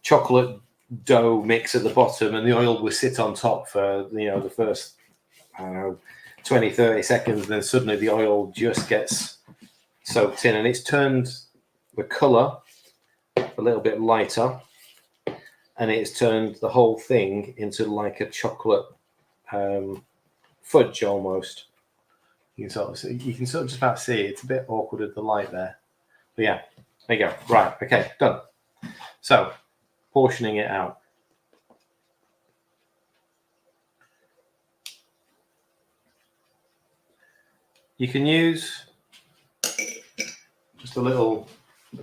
chocolate dough mix at the bottom, and the oil will sit on top for the first 20-30 seconds. Then suddenly the oil just gets soaked in, and it's turned the colour a little bit lighter, and it's turned the whole thing into like a chocolate fudge almost. You can sort of just about see it's a bit awkward with the light there, but yeah, there you go. Right, okay, done. So portioning it out. You can use just a little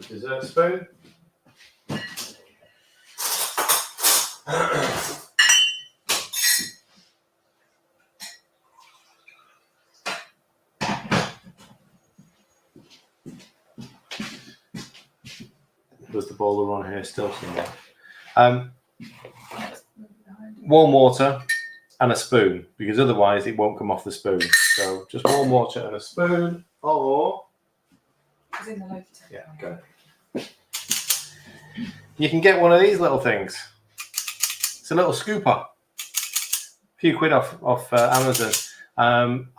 dessert spoon. There's the boiler on here still somewhere. Warm water and a spoon, because otherwise it won't come off the spoon. So just warm water and a spoon, or yeah, go. You can get one of these little things. It's a little scooper. A few quid off Amazon.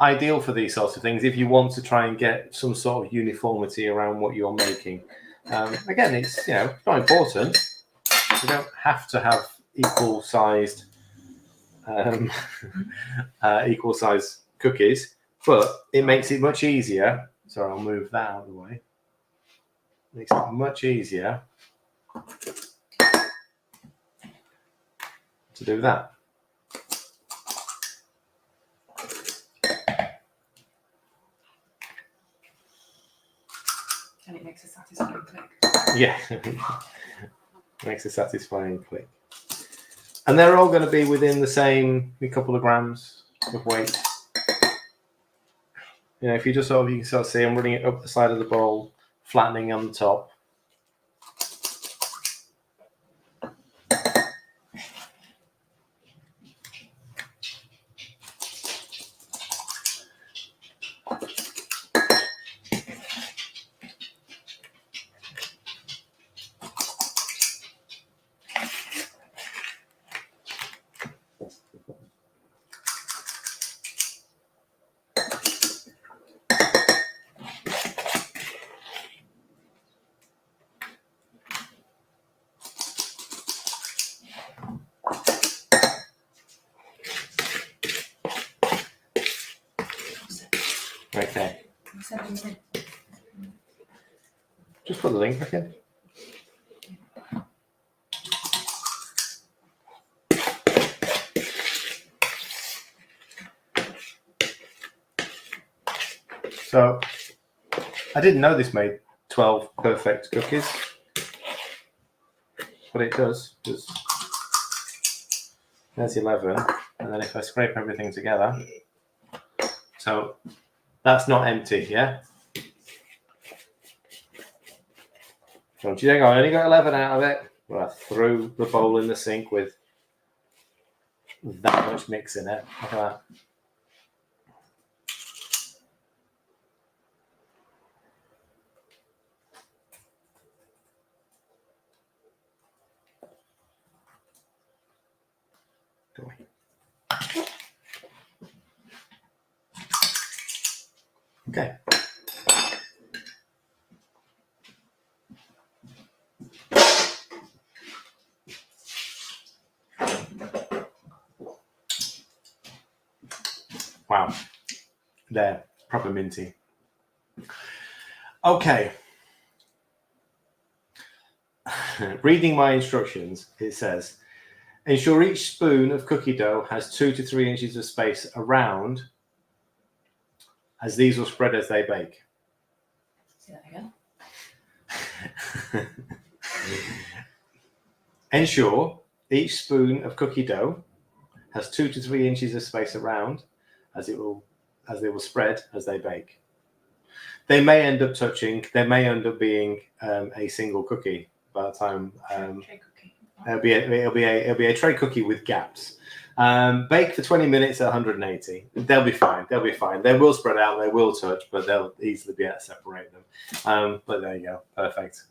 Ideal for these sorts of things if you want to try and get some sort of uniformity around what you're making. Again, it's not important. You don't have to have equal sized cookies, but it makes it much easier. Sorry, I'll move that out of the way. Makes it much easier to do that. And it makes a satisfying click. Yeah, makes a satisfying click. And they're all going to be within the same couple of grams of weight. If you just you can sort of see I'm running it up the side of the bowl, flattening on the top. Okay. Just put the link back in. So I didn't know this made 12 perfect cookies, but it does. There's 11, and then if I scrape everything together, so that's not empty, yeah? Don't you think I only got 11 out of it? Well, I threw the bowl in the sink with that much mix in it. Look at that. Go away. Okay. Wow. They're proper minty. Okay. Reading my instructions, it says, ensure each spoon of cookie dough has 2 to 3 inches of space around, as these will spread as they bake. Say that again. Ensure each spoon of cookie dough has 2 to 3 inches of space around, as they will spread as they bake. They may end up touching. They may end up being a single cookie by the time. Tray cookie. It'll be a tray cookie with gaps. Bake for 20 minutes at 180. They'll be fine. They'll be fine. They will spread out. They will touch, but they'll easily be able to separate them. But there you go. Perfect.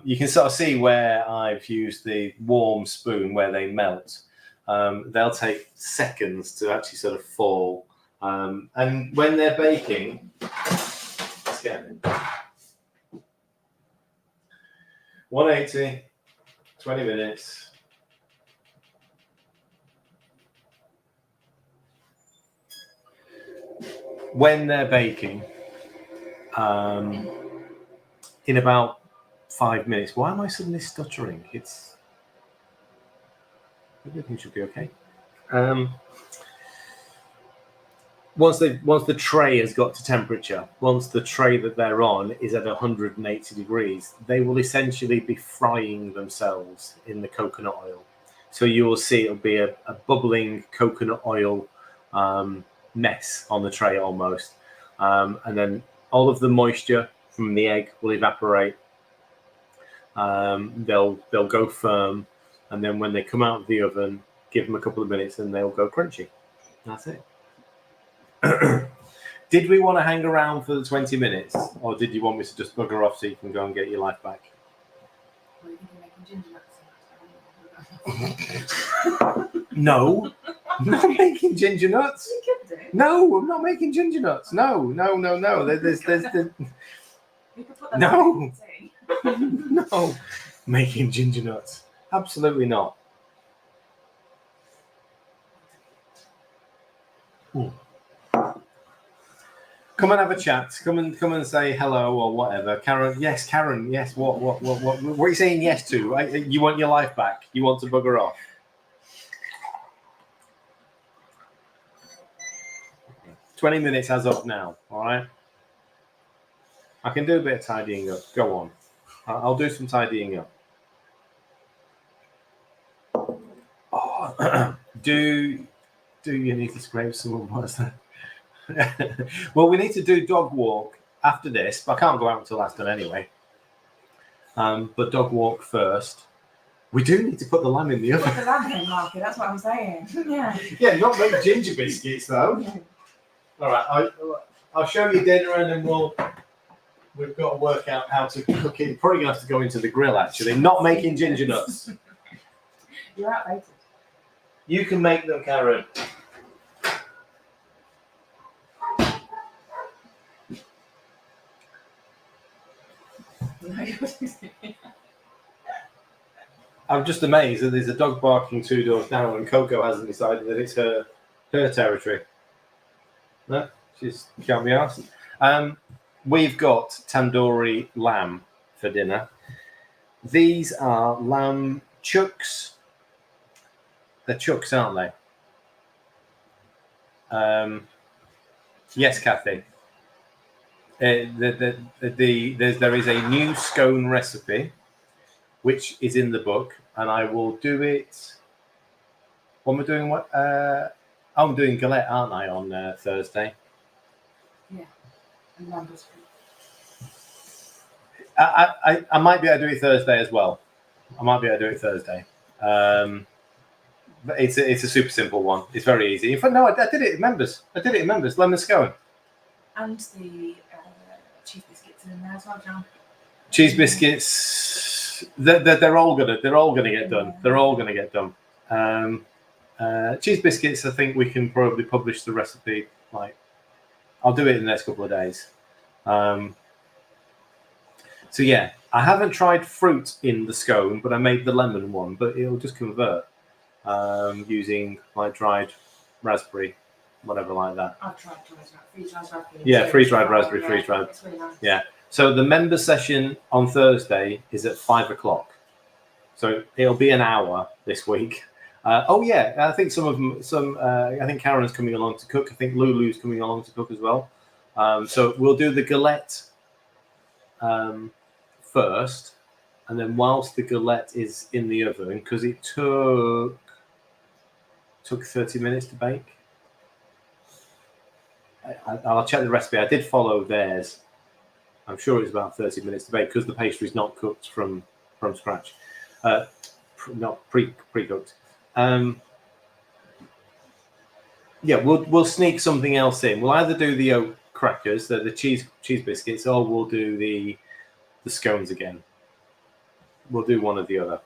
You can sort of see where I've used the warm spoon where they melt. They'll take seconds to actually sort of fall. And when they're baking, let's get it. 180, 20 minutes. When they're baking, in about 5 minutes. Why am I suddenly stuttering? Everything should be okay. Once the tray has got to temperature, once the tray that they're on is at 180 degrees, they will essentially be frying themselves in the coconut oil. So you will see it'll be a bubbling coconut oil mess on the tray almost. And then all of the moisture from the egg will evaporate. They'll go firm, and then when they come out of the oven, give them a couple of minutes and they'll go crunchy. That's it. Did we want to hang around for the 20 minutes, or did you want me to just bugger off so you can go and get your life back? Well, you think you're making ginger nuts? No, I'm not making ginger nuts. You could do. No, I'm not making ginger nuts. No. There's You could put that No. in the tea. no making ginger nuts. Absolutely not. Come and have a chat. Come and say hello or whatever. Karen, yes. What are you saying yes to? You want your life back? You want to bugger off? "20 minutes as of now, all right? I can do a bit of tidying up. Go on. I'll do some tidying up. Oh, do you need to scrape some more? Well, we need to do dog walk after this, but I can't go out until that's done anyway. But dog walk first. We do need to put the lamb in the oven. Put the lamb in, Marky, that's what I'm saying. Yeah. Yeah, not make ginger biscuits though. All right, I'll show you dinner, and then we've got to work out how to cook it. Probably gonna have to go into the grill actually. Not making ginger nuts. You're outdated. You can make them, Karen. I'm just amazed that there's a dog barking 2 doors down and Coco hasn't decided that it's her territory. No, she can't be asked. We've got tandoori lamb for dinner. These are lamb chucks. They're chucks, aren't they? Yes, Kathy. There is a new scone recipe, which is in the book, and I will do it. When we're doing what? I'm doing galette, aren't I, on Thursday? Yeah. And numbers. I might be able to do it Thursday as well. But it's a super simple one. It's very easy. In fact, no, I did it in members. Lemon scone. And the cheese biscuits in there as well, John. Cheese biscuits. They're all gonna get done. They're all gonna get done. Cheese biscuits. I think we can probably publish the recipe. Like, I'll do it in the next couple of days. So yeah, I haven't tried fruit in the scone, but I made the lemon one. But it'll just convert using like dried raspberry, whatever like that. I've tried freeze-dried raspberry. Yeah, freeze-dried raspberry, freeze-dried. It's really nice. Yeah. So the member session on Thursday is at 5:00. So it'll be an hour this week. Oh yeah, I think I think Karen's coming along to cook. I think Lulu's coming along to cook as well. So we'll do the galette first, and then whilst the galette is in the oven, because it took 30 minutes to bake. I'll check the recipe. I did follow theirs. I'm sure it was about 30 minutes to bake because the pastry is not cooked from scratch, not pre-cooked. Yeah, we'll sneak something else in. We'll either do the oat crackers, the cheese biscuits, or we'll do the scones again. We'll do one or the other.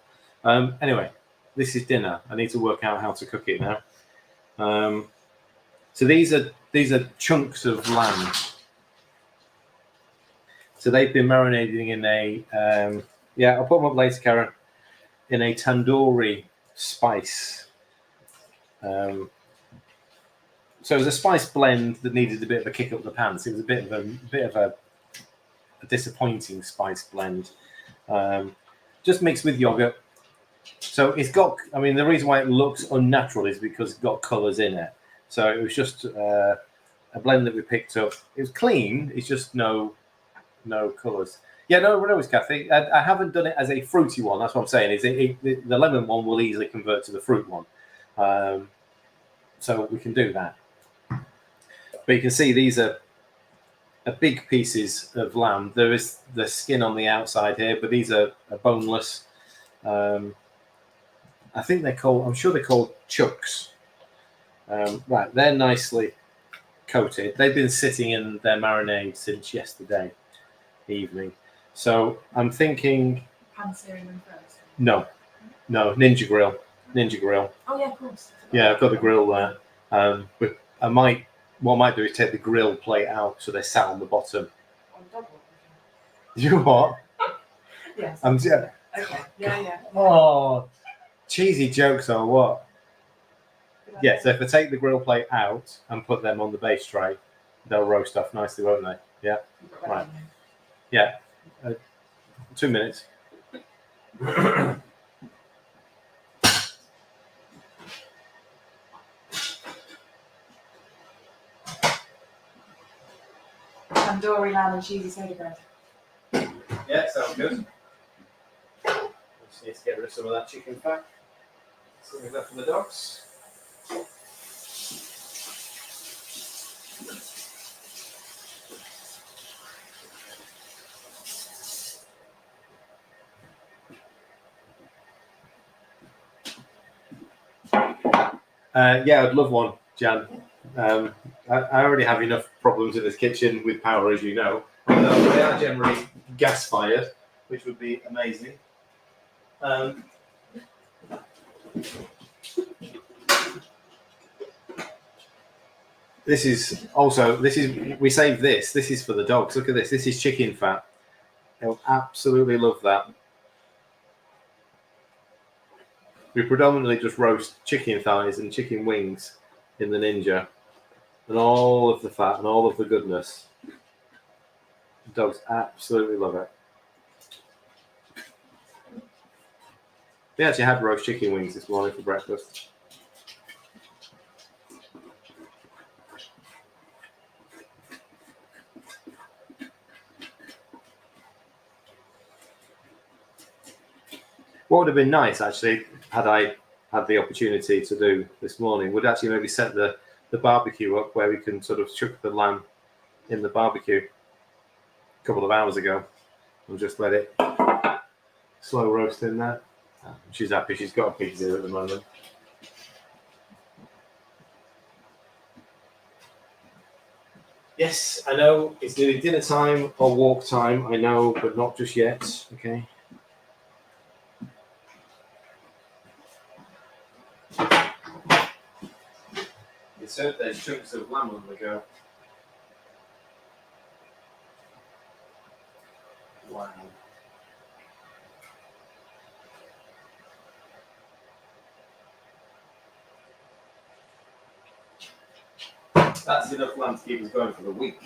Anyway, this is dinner. I need to work out how to cook it now. So these are chunks of lamb. So they've been marinating in a I'll put them up later, Karen. In a tandoori spice. So it was a spice blend that needed a bit of a kick up the pants. It was a bit of a disappointing spice blend, just mixed with yogurt. So it's got. I mean, the reason why it looks unnatural is because it's got colours in it. So it was just a blend that we picked up. It was clean. It's just no colours. Yeah, no, it's Kathy. I haven't done it as a fruity one. That's what I'm saying. The lemon one will easily convert to the fruit one, so we can do that. But you can see these are big pieces of lamb. There is the skin on the outside here, but these are boneless. I think I'm sure they're called chucks. Right, they're nicely coated. They've been sitting in their marinade since yesterday evening. So I'm thinking. Pan-searing them first? No, Ninja Grill. Oh yeah, of course. Yeah, I've got the grill there. But what I might do is take the grill plate out so they're sat on the bottom. On double? You what? Yes. Yeah. Okay. Yeah. Oh, cheesy jokes or what? Yeah, so if I take the grill plate out and put them on the base tray, they'll roast off nicely, won't they? Yeah. Right. Yeah. 2 minutes. Tandoori lamb and cheesy soda bread. Yeah, sounds good. Just need to get rid of some of that chicken fat. Something left for the dogs. Yeah, I'd love one, Jan. I already have enough problems in this kitchen with power, as you know. They are generally gas-fired, which would be amazing. We saved this. This is for the dogs. Look at this. This is chicken fat. They'll absolutely love that. We predominantly just roast chicken thighs and chicken wings in the Ninja, and all of the fat and all of the goodness. The dogs absolutely love it. We actually had roast chicken wings this morning for breakfast. What would have been nice, actually, had I had the opportunity to do this morning, would actually maybe set the barbecue up where we can sort of chuck the lamb in the barbecue a couple of hours ago and just let it slow roast in there. She's happy. She's got a pizza at the moment. Yes, I know it's nearly dinner time or walk time. I know, but not just yet. Okay. So there's chunks of lamb on the go. Wow. That's enough lamb to keep us going for the week.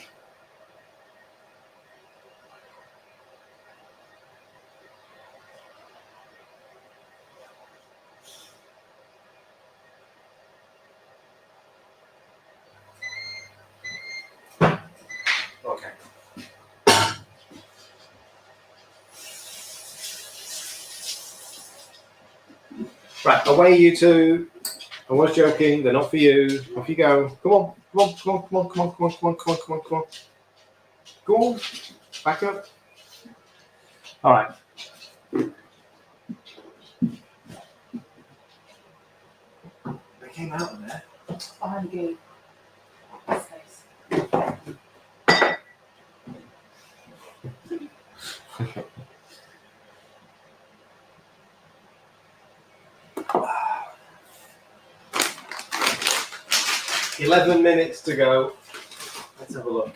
Okay. Right, away you two. I was joking, they're not for you. Off you go. Come on, come on, come on, come on, come on, come on, come on, come on, come on, come on. Go on. Back up. All right. They came out of there. Behind the gate. 11 minutes to go. Let's have a look.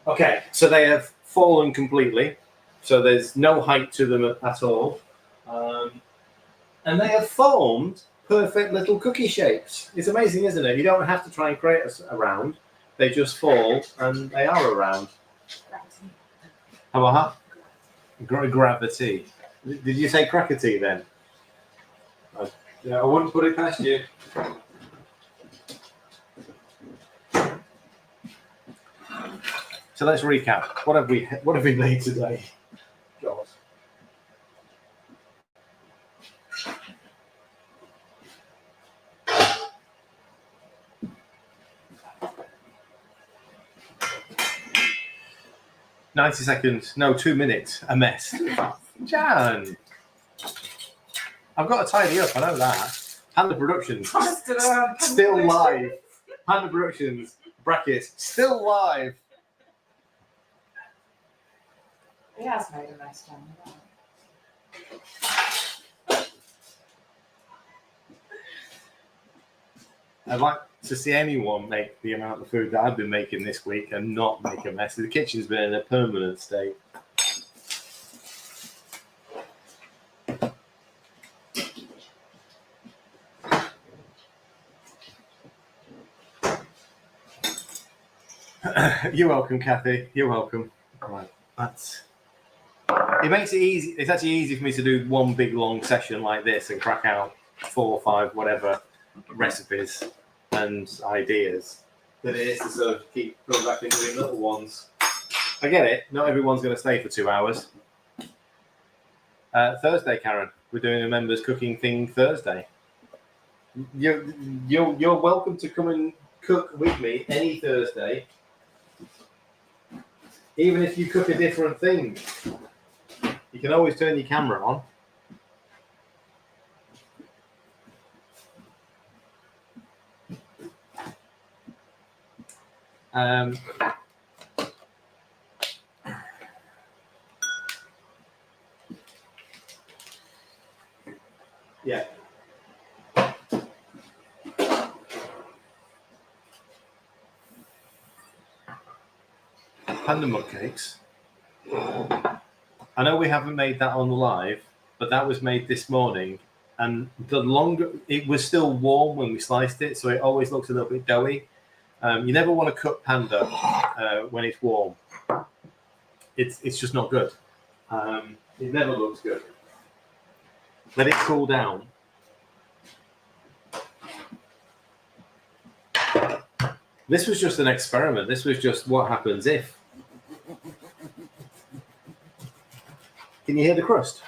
Okay, so they have fallen completely. So there's no height to them at all. And they have formed perfect little cookie shapes. It's amazing, isn't it? You don't have to try and create a round. They just fall and they are a round. How about that? Gravity. Did you say crackety then? I wouldn't put it past you. So let's recap. What have we made today? God. $90 seconds, no, 2 minutes, a mess. Jan, I've got to tidy up, I know that. Panda Productions, still live. Panda Productions, brackets, still live. He has made a nice time. I'd like to see anyone make the amount of food that I've been making this week and not make a mess. The kitchen's been in a permanent state. You're welcome, Kathy. You're welcome. All right, it makes it easy. It's actually easy for me to do one big long session like this and crack out 4 or 5 whatever recipes and ideas than it is to sort of keep going back into doing little ones. I get it. Not everyone's going to stay for 2 hours. Thursday, Karen, we're doing a members cooking thing Thursday. You're welcome to come and cook with me any Thursday, even if you cook a different thing. You can always turn your camera on. Yeah. Panda mug cakes. I know we haven't made that on the live, but that was made this morning, and it was still warm when we sliced it, so it always looks a little bit doughy. You never want to cook panda when it's warm. It's just not good. It never looks good. Let it cool down. This was just an experiment. This was just what happens if. Can you hear the crust?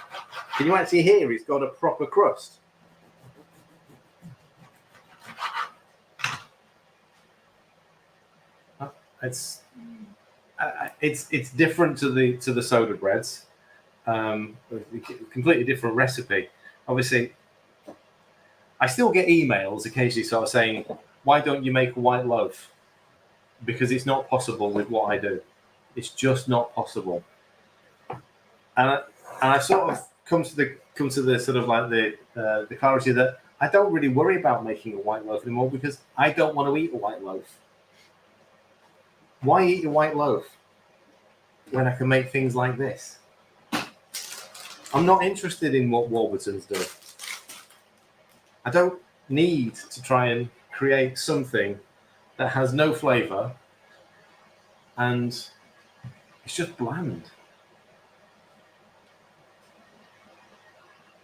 Can you actually hear it's got a proper crust? It's different to the soda breads. Completely different recipe. Obviously, I still get emails occasionally sort of saying, why don't you make a white loaf? Because it's not possible with what I do. It's just not possible. And I sort of come to the sort of like the clarity that I don't really worry about making a white loaf anymore because I don't want to eat a white loaf. Why eat a white loaf when I can make things like this? I'm not interested in what Warburtons do. I don't need to try and create something that has no flavour and it's just bland.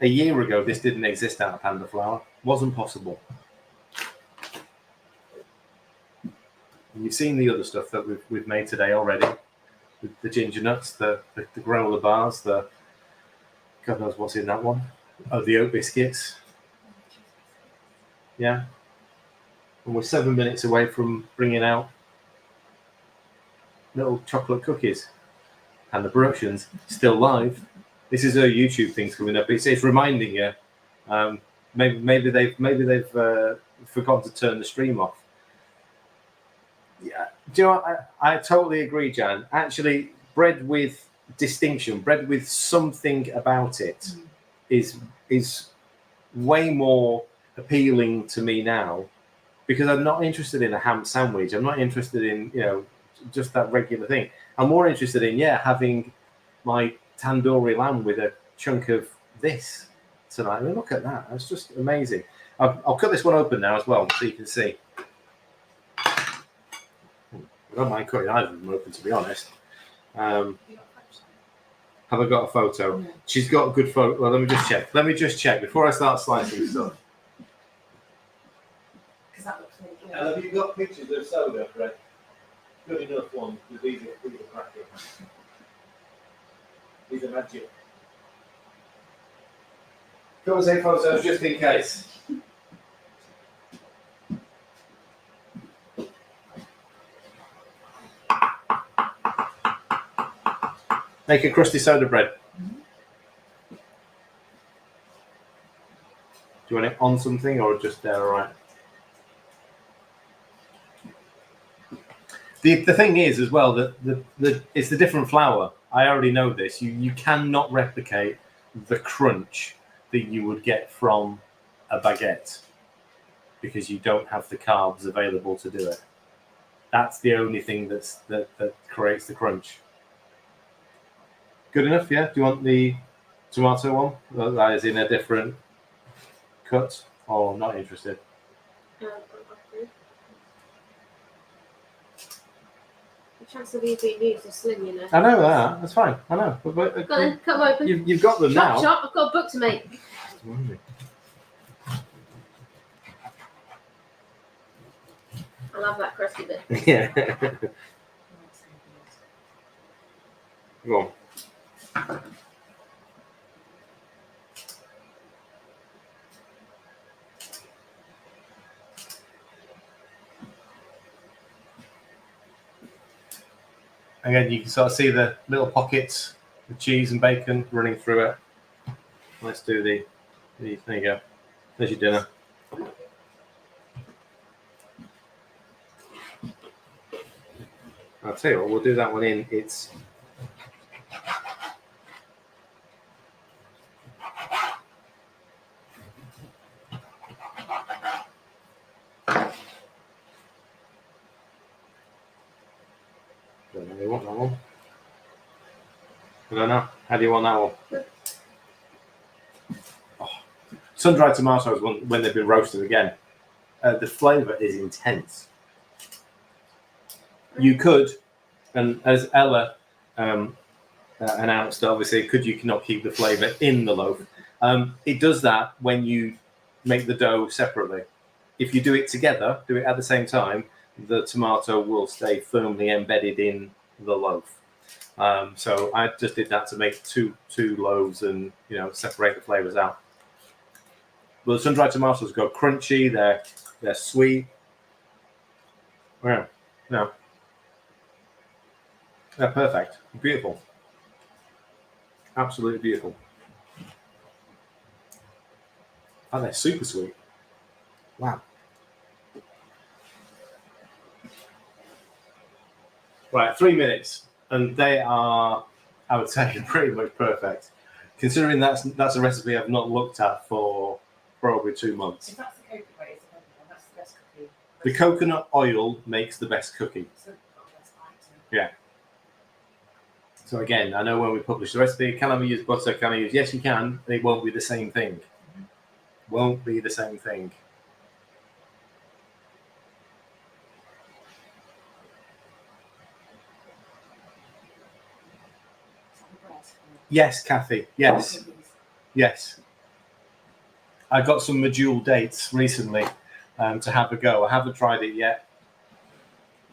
A year ago, this didn't exist out of Panda flour. Wasn't possible. And you've seen the other stuff that we've made today already. The ginger nuts, the granola bars, the God knows what's in that one. Oh, the oat biscuits. Yeah. And we're 7 minutes away from bringing out little chocolate cookies. And the production's still live. This is a YouTube thing's coming up. It's reminding you. Maybe they've forgotten to turn the stream off. Yeah. Do you know what? I totally agree, Jan. Actually, bread with distinction, bread with something about it, is way more appealing to me now, because I'm not interested in a ham sandwich. I'm not interested in just that regular thing. I'm more interested in having my tandoori lamb with a chunk of this tonight. I mean, look at that. That's just amazing. I'll cut this one open now as well so you can see. I don't mind cutting either of them open, to be honest. Have I got a photo? Yeah. She's got a good photo. Well, let me just check before I start slicing stuff. Because that looks really good. And have you got pictures of soda, Fred? Good enough one, because these are cracking. These are magic. Come and take photos just in case. Make a crusty soda bread. Do you want it on something or just there? All right. The thing is as well that it's the different flour. I already know this. You cannot replicate the crunch that you would get from a baguette because you don't have the carbs available to do it. That's the only thing that creates the crunch. Good enough, yeah? Do you want the tomato one? That is in a different cut, or not interested? The chance of these being used is slim, you know. I know that. That's fine. I know. But Go on, cut them open. You've got them now. Chop, I've got a book to make. I love that crusty bit. Yeah. Go on. Again, you can sort of see the little pockets of cheese and bacon running through it. Let's do there you go. There's your dinner. I'll tell you what, we'll do that one in. It's don't know, you want that one? I don't know. How do you want that one? Oh. Sun-dried tomatoes, when they've been roasted again, the flavour is intense. You could, and as Ella announced, obviously, you cannot keep the flavour in the loaf. It does that when you make the dough separately. If you do it together, do it at the same time, the tomato will stay firmly embedded in the loaf. So I just did that to make two loaves and separate the flavors out. But the sun-dried tomatoes go crunchy. They're sweet. Yeah, no, they're perfect. Beautiful. Absolutely beautiful. And they're super sweet. Wow. Right, 3 minutes, and they are, I would say, pretty much perfect. Considering that's a recipe I've not looked at for probably 2 months. If that's the coconut way, that's the best cookie. The coconut oil makes the best cookie. So, that's fine too. Yeah. So again, I know when we publish the recipe, can I use butter? Can I use? Yes, you can. It won't be the same thing. Won't be the same thing. Yes, Kathy. Yes. Yes. I got some medjool dates recently to have a go. I haven't tried it yet.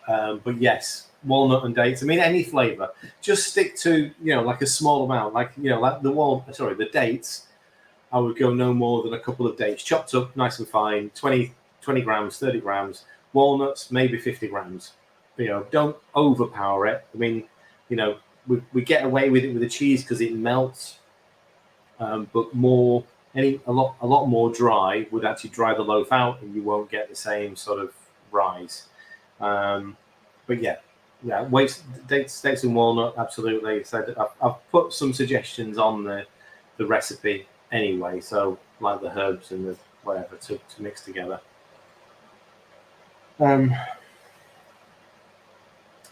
But yes, walnut and dates. I mean, any flavor. Just stick to, like a small amount. Like, like the dates. I would go no more than a couple of dates. Chopped up nice and fine. 20 grams, 30 grams. Walnuts, maybe 50 grams. Don't overpower it. I mean, we get away with it with the cheese because it melts. But a lot more dry would actually dry the loaf out, and you won't get the same sort of rise. But yeah, dates and walnut, absolutely. So I've put some suggestions on the recipe anyway. So like the herbs and the whatever to mix together.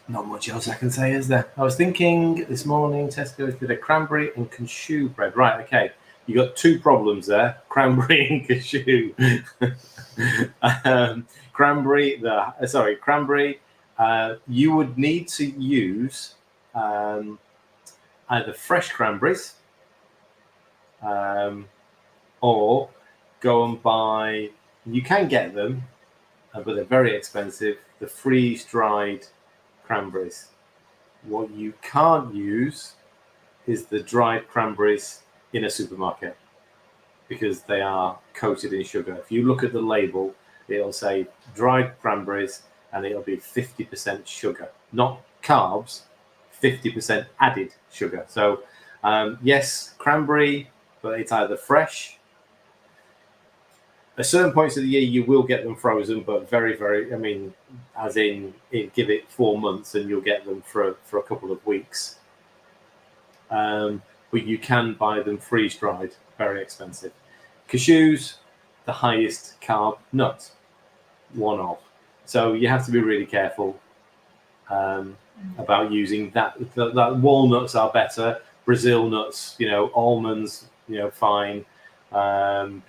Not much else I can say, is there? I was thinking this morning, Tesco did a cranberry and cashew bread. Right, okay. You got 2 problems there: cranberry and cashew. Cranberry. You would need to use either fresh cranberries or go and buy. You can get them, but they're very expensive. The freeze-dried cranberries. What you can't use is the dried cranberries in a supermarket because they are coated in sugar. If you look at the label, it'll say dried cranberries and it'll be 50% sugar, not carbs, 50% added sugar. So yes, cranberry, but it's either fresh. At certain points of the year, you will get them frozen, but very, very, as in give it 4 months and you'll get them for a couple of weeks. But you can buy them freeze-dried, very expensive. Cashews, the highest carb nut, one of. So you have to be really careful about using that. That walnuts are better. Brazil nuts, almonds, fine.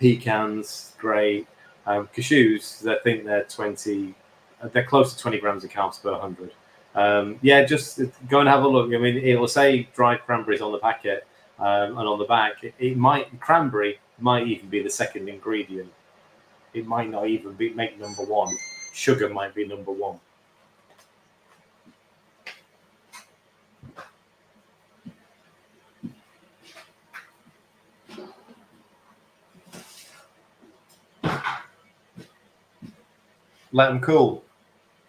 Pecans, great. Cashews, I think they're close to 20 grams of carbs per 100. Just go and have a look. It will say dried cranberries on the packet, and on the back, cranberry might even be the second ingredient. It might not even make number 1. Sugar might be number 1. Let them cool.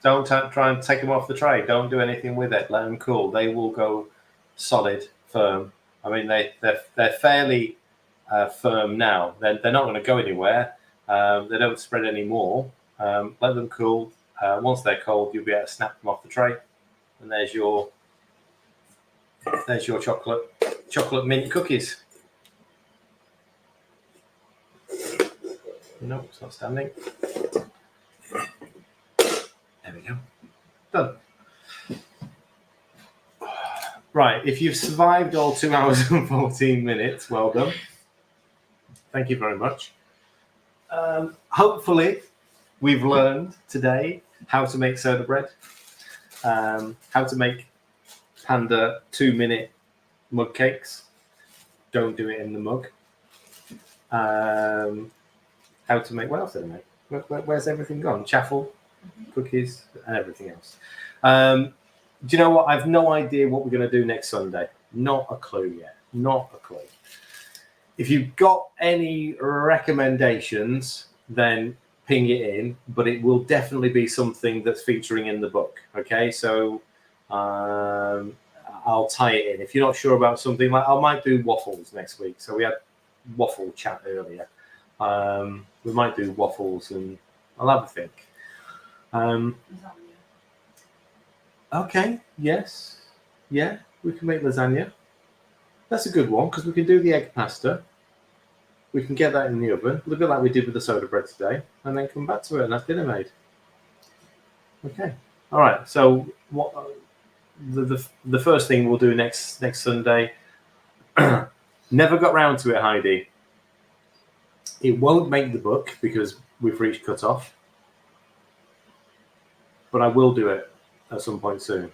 Don't try and take them off the tray. Don't do anything with it. Let them cool. They will go solid, firm. They're fairly firm now. They're not going to go anywhere. They don't spread anymore. Let them cool. Once they're cold, you'll be able to snap them off the tray, and there's your chocolate mint cookies. No, it's not standing. There we go. Done. Right, if you've survived all 2 hours and 14 minutes, well done. Thank you very much. Hopefully, we've learned today how to make soda bread, how to make Panda 2-minute mug cakes. Don't do it in the mug. How to make, what else did I make? Where's everything gone? Chaffle, cookies, and everything else. Do you know what? I've no idea what we're going to do next Sunday. Not a clue yet. Not a clue. If you've got any recommendations, then ping it in. But it will definitely be something that's featuring in the book. Okay, so I'll tie it in. If you're not sure about something, like I might do waffles next week. So we had waffle chat earlier. We might do waffles, and I'll have a think. Okay, yes. Yeah, we can make lasagna. That's a good one because we can do the egg pasta. We can get that in the oven, a little bit like we did with the soda bread today, and then come back to it, and that's dinner made. Okay. All right. So what the first thing we'll do next Sunday? Never got round to it, Heidi. It won't make the book because we've reached cut off, but I will do it at some point soon.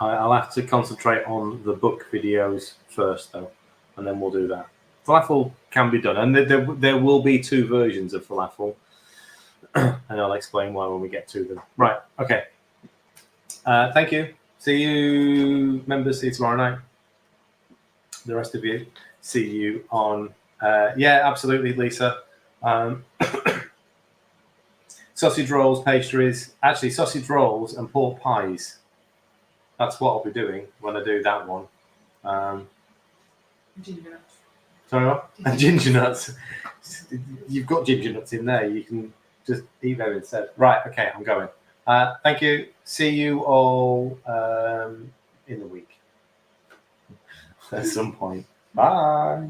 I'll have to concentrate on the book videos first, though, and then we'll do that. Falafel can be done, and there will be 2 versions of falafel, and I'll explain why when we get to them. Right, okay. Thank you. See you, members. See you tomorrow night. The rest of you, see you on... yeah, absolutely, Lisa. Sausage rolls, pastries. Actually, sausage rolls and pork pies. That's what I'll be doing when I do that one. Ginger nuts. Sorry, what? And ginger nuts. You've got ginger nuts in there. You can just eat them instead. Right, okay, I'm going. Thank you. See you all in the week at some point. Bye.